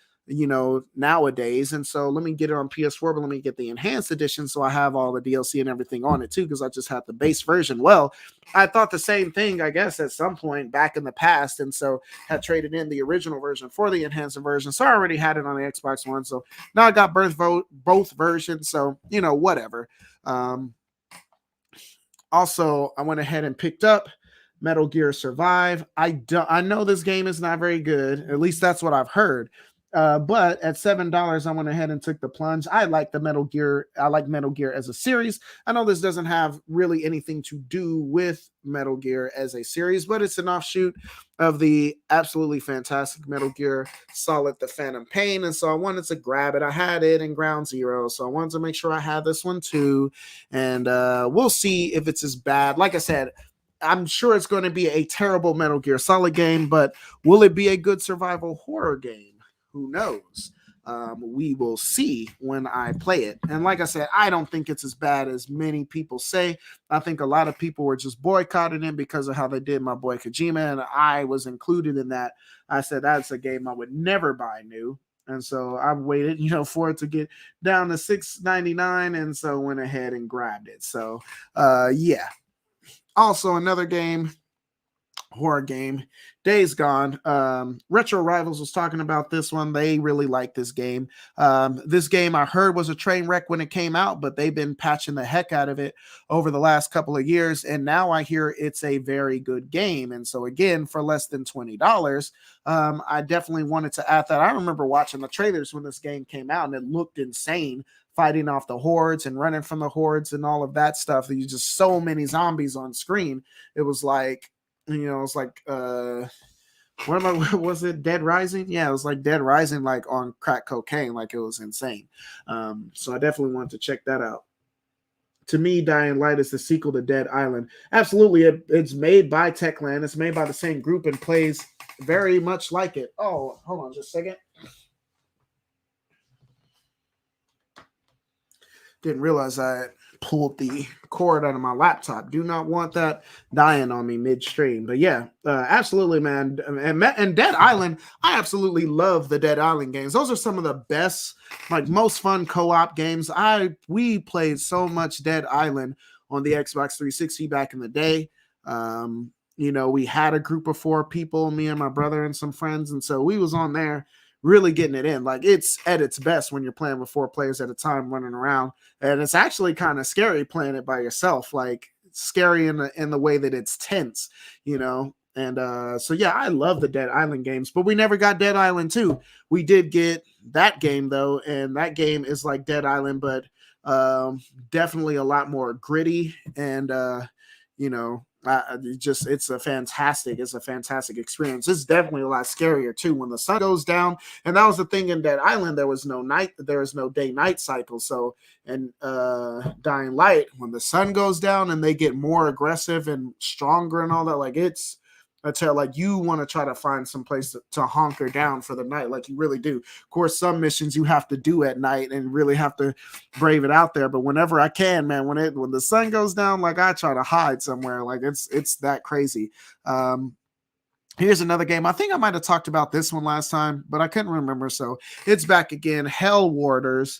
nowadays. And so let me get it on PS4, but let me get the enhanced edition so I have all the DLC and everything on it too, because I just had the base version. Well, I thought the same thing, I guess, at some point back in the past, and so had traded in the original version for the enhanced version. So I already had it on the Xbox One. So now I got both versions. So, whatever. Also, I went ahead and picked up Metal Gear Survive. I know this game is not very good. At least that's what I've heard. But at $7, I went ahead and took the plunge. I like Metal Gear as a series. I know this doesn't have really anything to do with Metal Gear as a series, but it's an offshoot of the absolutely fantastic Metal Gear Solid: The Phantom Pain. And so I wanted to grab it. I had it in Ground Zero, so I wanted to make sure I had this one too. And we'll see if it's as bad. Like I said, I'm sure it's going to be a terrible Metal Gear Solid game, but will it be a good survival horror game? Who knows? We will see when I play it. And like I said, I don't think it's as bad as many people say. I think a lot of people were just boycotting it because of how they did my boy Kojima, and I was included in that. I said that's a game I would never buy new. And so I waited, for it to get down to $6.99, and so went ahead and grabbed it. So, yeah. Also, another game, horror game, Days Gone. Retro Rivals was talking about this one. They really like this game. This game I heard was a train wreck when it came out, but they've been patching the heck out of it over the last couple of years, and now I hear it's a very good game. And so again, for less than $20, I definitely wanted to add that. I remember watching the trailers when this game came out, and it looked insane, fighting off the hordes and running from the hordes and all of that stuff. There's just so many zombies on screen. It was like, it's like was it Dead Rising? Yeah, it was like Dead Rising, like on crack cocaine. Like, it was insane. So I definitely wanted to check that out. To me, Dying Light is the sequel to Dead Island. Absolutely. It's made by Techland. It's made by the same group and plays very much like it. Oh, hold on just a second. Didn't realize I pulled the cord out of my laptop. Do not want that dying on me midstream. But yeah, absolutely, man. And Dead Island, I absolutely love the Dead Island games. Those are some of the best, like most fun co-op games. We played so much Dead Island on the Xbox 360 back in the day. We had a group of 4 people, me and my brother and some friends, and so we was on there really getting it in. Like, it's at its best when you're playing with 4 players at a time running around, and it's actually kind of scary playing it by yourself. Like, it's scary in the way that it's tense, And so yeah, I love the Dead Island games, but we never got Dead Island 2. We did get that game though, and that game is like Dead Island, but definitely a lot more gritty, and it's a fantastic experience. It's definitely a lot scarier too when the sun goes down. And that was the thing in Dead Island, there was no day-night cycle. So, and Dying Light, when the sun goes down and they get more aggressive and stronger and all that, like, I tell, like, you want to try to find some place to hunker down for the night, like you really do. Of course, some missions you have to do at night and really have to brave it out there. But whenever I can, man, when the sun goes down, like, I try to hide somewhere. Like, it's that crazy. Here's another game. I think I might have talked about this one last time, but I couldn't remember. So it's back again. Hell Warders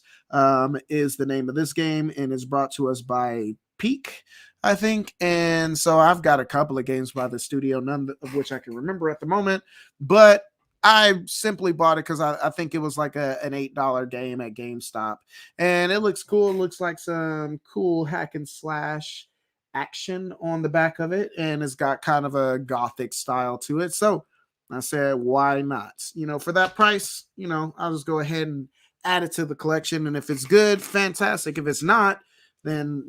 is the name of this game, and is brought to us by Peak, I think. And so I've got a couple of games by the studio, none of which I can remember at the moment, but I simply bought it because I think it was like an $8 game at GameStop, and it looks cool. It looks like some cool hack and slash action on the back of it, and it's got kind of a gothic style to it. So I said, why not? For that price, I'll just go ahead and add it to the collection. And if it's good, fantastic. If it's not, then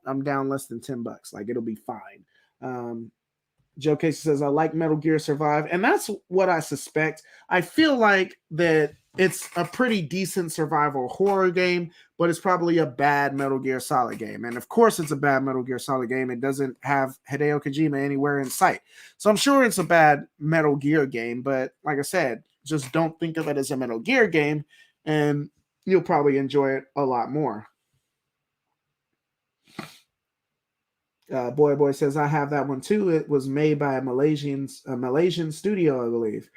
I'm down less than $10. Like, it'll be fine. Joe Casey says, I like Metal Gear Survive, and that's what I suspect. I feel like that it's a pretty decent survival horror game, but it's probably a bad Metal Gear Solid game. And of course it's a bad Metal Gear Solid game. It doesn't have Hideo Kojima anywhere in sight. So I'm sure it's a bad Metal Gear game, but like I said, just don't think of it as a Metal Gear game, and you'll probably enjoy it a lot more. Boy says I have that one too. It was made by a Malaysian studio, I believe.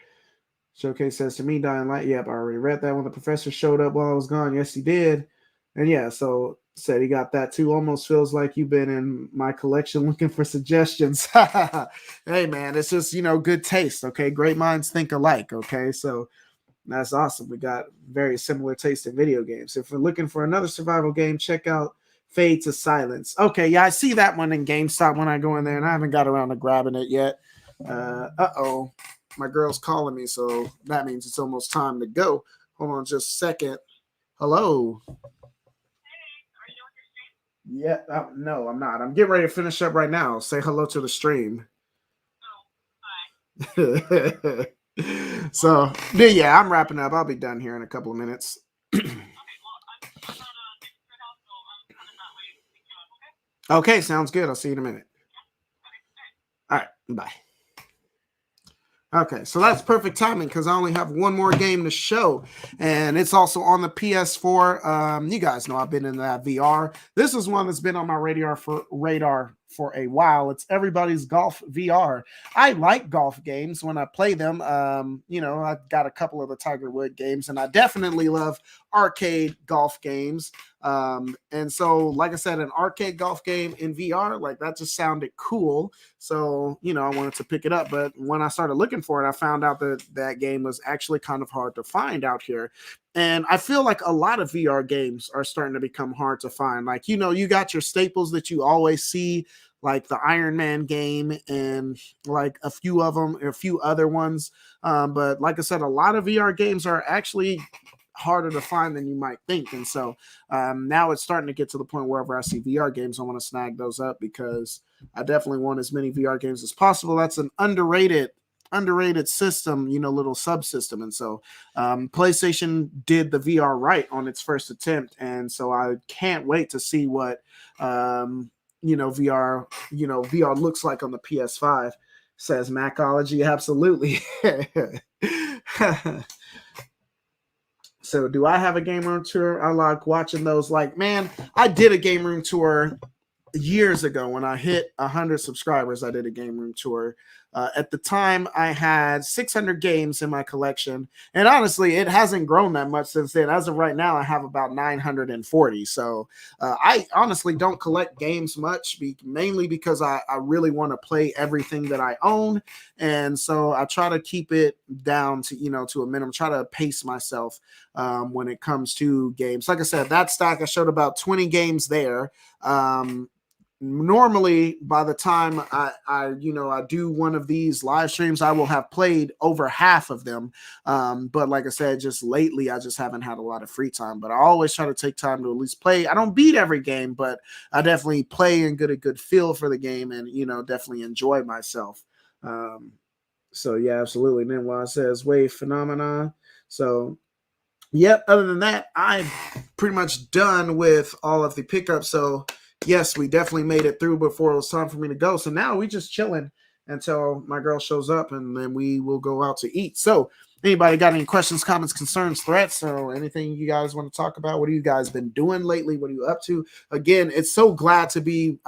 Showcase says to me, Dying Light. Yep, I already read that when the professor showed up while I was gone. Yes, he did. And yeah, so said he got that too. Almost feels like you've been in my collection looking for suggestions. Hey man, it's just good taste. Okay, great minds think alike. Okay, so that's awesome. We got very similar taste in video games. If we're looking for another survival game, check out Fade to Silence. Okay, yeah, I see that one in GameStop when I go in there, and I haven't got around to grabbing it yet. Uh-oh. My girl's calling me, so that means it's almost time to go. Hold on just a second. Hello. Yeah, no, I'm not. I'm getting ready to finish up right now. Say hello to the stream. So, yeah, I'm wrapping up. I'll be done here in a couple of minutes. Okay, sounds good. I'll see you in a minute. All right, bye. Okay, so that's perfect timing because I only have one more game to show, and it's also on the PS4. You guys know I've been in that VR. This is one that's been on my radar for a while. It's Everybody's Golf VR. I like golf games when I play them. I've got a couple of the Tiger Woods games, and I definitely love arcade golf games. And so, like I said, an arcade golf game in VR, like that just sounded cool. So, I wanted to pick it up. But when I started looking for it, I found out that that game was actually kind of hard to find out here. And I feel like a lot of VR games are starting to become hard to find. Like, you got your staples that you always see, like the Iron Man game and like a few of them, a few other ones. But like I said, a lot of VR games are actually harder to find than you might think. And so now it's starting to get to the point wherever I see VR games, I want to snag those up because I definitely want as many VR games as possible. That's an underrated system, little subsystem. And so PlayStation did the VR right on its first attempt. And so I can't wait to see what, VR looks like on the PS5, says Macology. Absolutely. So do I have a game room tour? I like watching those. Like, man, I did a game room tour years ago when I hit 100 subscribers. I did a game room tour. At the time, I had 600 games in my collection, and honestly, it hasn't grown that much since then. As of right now, I have about 940. So I honestly don't collect games much, mainly because I really want to play everything that I own, and so I try to keep it down to a minimum. Try to pace myself when it comes to games. Like I said, that stack I showed about 20 games there. Normally by the time I do one of these live streams, I will have played over half of them. But like I said, just lately, I just haven't had a lot of free time, but I always try to take time to at least play. I don't beat every game, but I definitely play and get a good feel for the game and, definitely enjoy myself. So yeah, absolutely. Nimwa says wave phenomena. So yep. Other than that, I'm pretty much done with all of the pickups. So yes, we definitely made it through before it was time for me to go. So now we just chilling until my girl shows up, and then we will go out to eat. So anybody got any questions, comments, concerns, threats, or anything you guys want to talk about? What have you guys been doing lately? What are you up to? Again, I'm so glad to be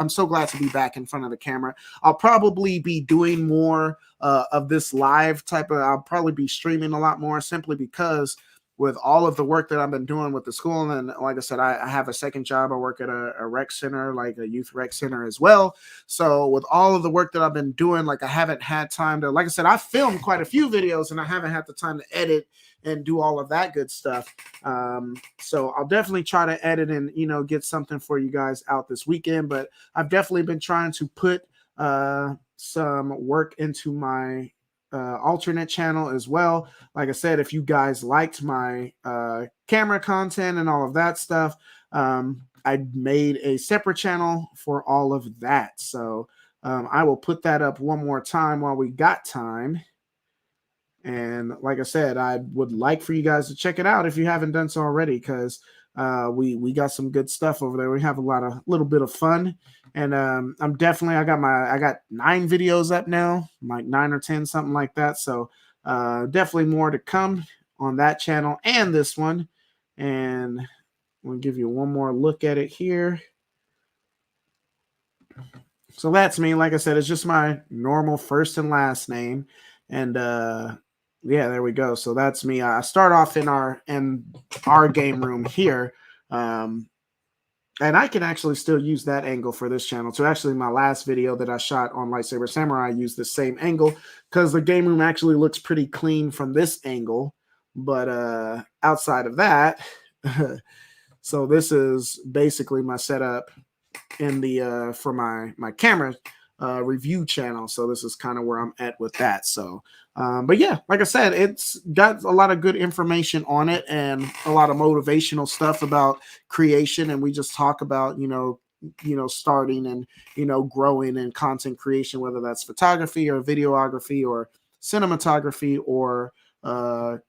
back in front of the camera. I'll probably be doing more of this live type of, I'll probably be streaming a lot more simply because with all of the work that I've been doing with the school. And like I said, I have a second job. I work at a rec center, like a youth rec center as well. So with all of the work that I've been doing, like I haven't had time to, like I said, I filmed quite a few videos and I haven't had the time to edit and do all of that good stuff. So I'll definitely try to edit and, get something for you guys out this weekend, but I've definitely been trying to put some work into my alternate channel as well. Like I said, if you guys liked my camera content and all of that stuff, I made a separate channel for all of that. So I will put that up one more time while we got time. And like I said, I would like for you guys to check it out if you haven't done so already, because we got some good stuff over there. We have a little bit of fun. And I got 9 videos up now, like 9 or 10, something like that. So definitely more to come on that channel and this one. And we'll give you one more look at it here. So that's me. Like I said, it's just my normal first and last name. And yeah, there we go. So that's me. I start off in our game room here. Um, and I can actually still use that angle for this channel. So actually my last video that I shot on Lightsaber Samurai, I used the same angle because the game room actually looks pretty clean from this angle. But outside of that, so this is basically my setup in the for my camera review channel. So this is kind of where I'm at with that. So but yeah, like I said, it's got a lot of good information on it and a lot of motivational stuff about creation. And we just talk about, starting and, growing in content creation, whether that's photography or videography or cinematography or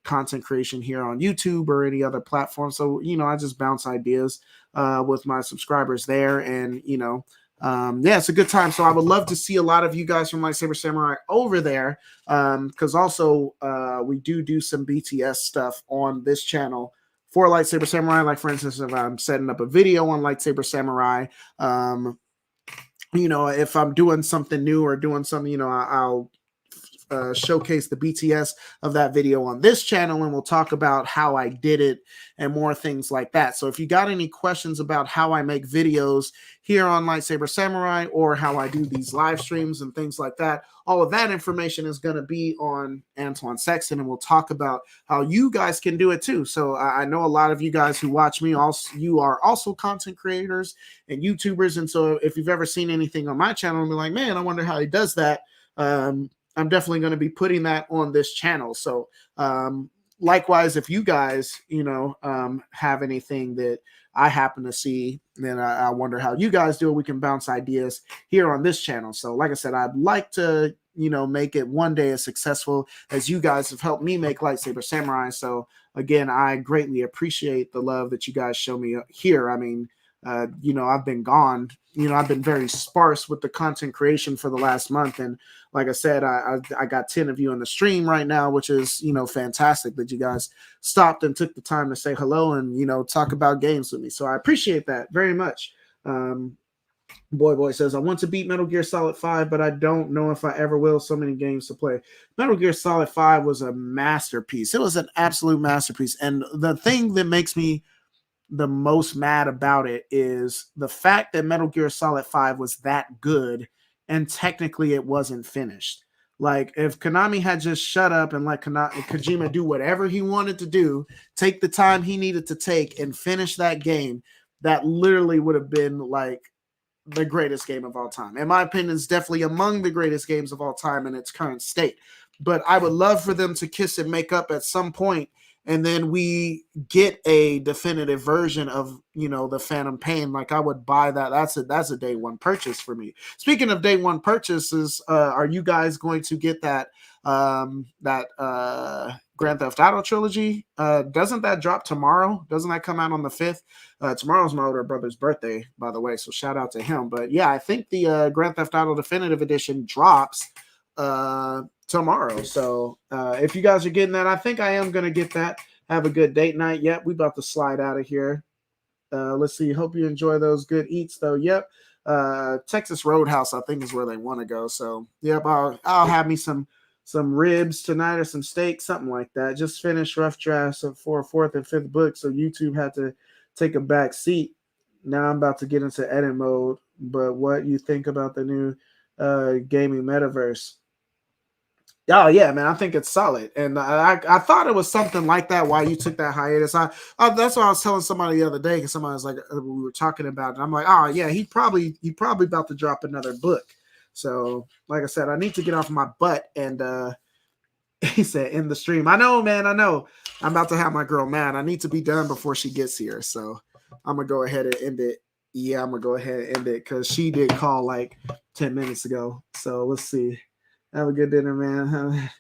content creation here on YouTube or any other platform. So, I just bounce ideas with my subscribers there. And, yeah, it's a good time. So I would love to see a lot of you guys from Lightsaber Samurai over there. Because also we do some BTS stuff on this channel for Lightsaber Samurai. Like, for instance, if I'm setting up a video on Lightsaber Samurai, if I'm doing something new or doing something, I'll showcase the BTS of that video on this channel, and we'll talk about how I did it and more things like that. So if you got any questions about how I make videos here on Lightsaber Samurai or how I do these live streams and things like that, all of that information is going to be on Antoine Sexton, and we'll talk about how you guys can do it too. So I know a lot of you guys who watch me, also you are also content creators and YouTubers, and so if you've ever seen anything on my channel and be like, man, I wonder how he does that, I'm definitely going to be putting that on this channel. So likewise, if you guys, have anything that I happen to see, then I wonder how you guys do it. We can bounce ideas here on this channel. So like I said, I'd like to, make it one day as successful as you guys have helped me make Lightsaber Samurai. So again, I greatly appreciate the love that you guys show me here. I mean, I've been gone. I've been very sparse with the content creation for the last month. And like I said, I got 10 of you on the stream right now, which is, fantastic that you guys stopped and took the time to say hello and, talk about games with me. So I appreciate that very much. Boy says, I want to beat Metal Gear Solid 5, but I don't know if I ever will. So many games to play. Metal Gear Solid 5 was a masterpiece. It was an absolute masterpiece. And the thing that makes me the most mad about it is the fact that Metal Gear Solid 5 was that good and technically it wasn't finished. Like, if Konami had just shut up and let Kojima do whatever he wanted to do, take the time he needed to take and finish that game, that literally would have been like the greatest game of all time. In my opinion, it's definitely among the greatest games of all time in its current state. But I would love for them to kiss and make up at some point, and then we get a definitive version of, the Phantom Pain. Like, I would buy that. That's a day one purchase for me. Speaking of day one purchases, are you guys going to get that Grand Theft Auto trilogy? Doesn't that drop tomorrow? Doesn't that come out on the 5th? Tomorrow's my older brother's birthday, by the way, so shout out to him. But yeah, I think the Grand Theft Auto Definitive Edition drops tomorrow. So if you guys are getting that, I think I am going to get that. Have a good date night. Yep, we about to slide out of here. Let's see. Hope you enjoy those good eats, though. Yep. Texas Roadhouse, I think, is where they want to go. So, yep, I'll have me some ribs tonight or some steak, something like that. Just finished rough drafts for 4th and 5th book, so YouTube had to take a back seat. Now I'm about to get into edit mode. But what you think about the new gaming metaverse? Oh yeah, man, I think it's solid, and I thought it was something like that. Why you took that hiatus? That's what I was telling somebody the other day, because somebody was like, we were talking about it. I'm like, oh yeah, he probably about to drop another book. So like I said, I need to get off my butt. And he said in the stream, I know, man, I know. I'm about to have my girl mad. I need to be done before she gets here. So I'm gonna go ahead and end it. Yeah, I'm gonna go ahead and end it because she did call like 10 minutes ago. So let's see. Have a good dinner, man.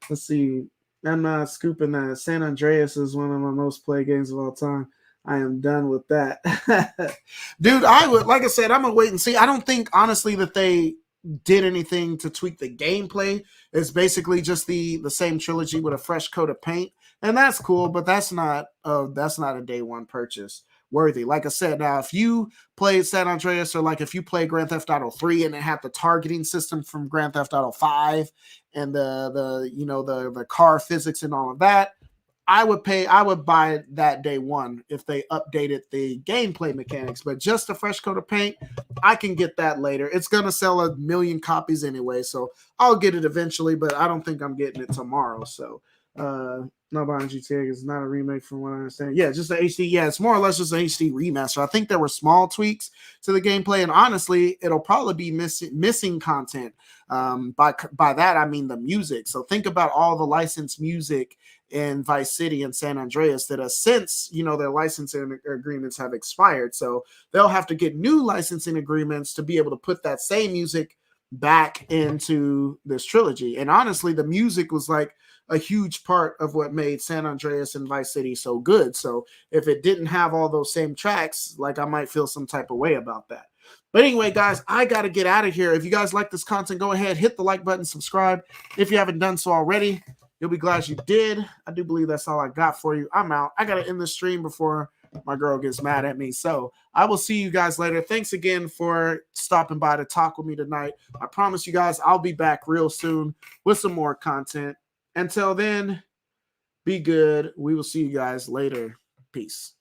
Let's see. I'm not scooping that. San Andreas is one of my most played games of all time. I am done with that. Dude, like I said, I'm going to wait and see. I don't think, honestly, that they did anything to tweak the gameplay. It's basically just the same trilogy with a fresh coat of paint. And that's cool, but that's not a day one purchase. worthy. Like I said, now if you played San Andreas, or like if you play Grand Theft Auto 3 and it had the targeting system from Grand Theft Auto 5 and the car physics and all of that, I would buy that day one if they updated the gameplay mechanics. But just a fresh coat of paint, I can get that later. It's going to sell 1 million copies anyway, so I'll get it eventually, but I don't think I'm getting it tomorrow. So, no, behind GTA is not a remake from what I understand. Yeah, just an HD. Yeah, it's more or less just an HD remaster. I think there were small tweaks to the gameplay, and honestly, it'll probably be missing content. By that, I mean the music. So think about all the licensed music in Vice City and San Andreas that has since, their licensing agreements have expired. So they'll have to get new licensing agreements to be able to put that same music back into this trilogy. And honestly, the music was like a huge part of what made San Andreas and Vice City so good. So if it didn't have all those same tracks, like I might feel some type of way about that. But anyway, guys, I got to get out of here. If you guys like this content, go ahead, hit the like button, subscribe. If you haven't done so already, you'll be glad you did. I do believe that's all I got for you. I'm out. I got to end the stream before my girl gets mad at me. So I will see you guys later. Thanks again for stopping by to talk with me tonight. I promise you guys I'll be back real soon with some more content. Until then, be good. We will see you guys later. Peace.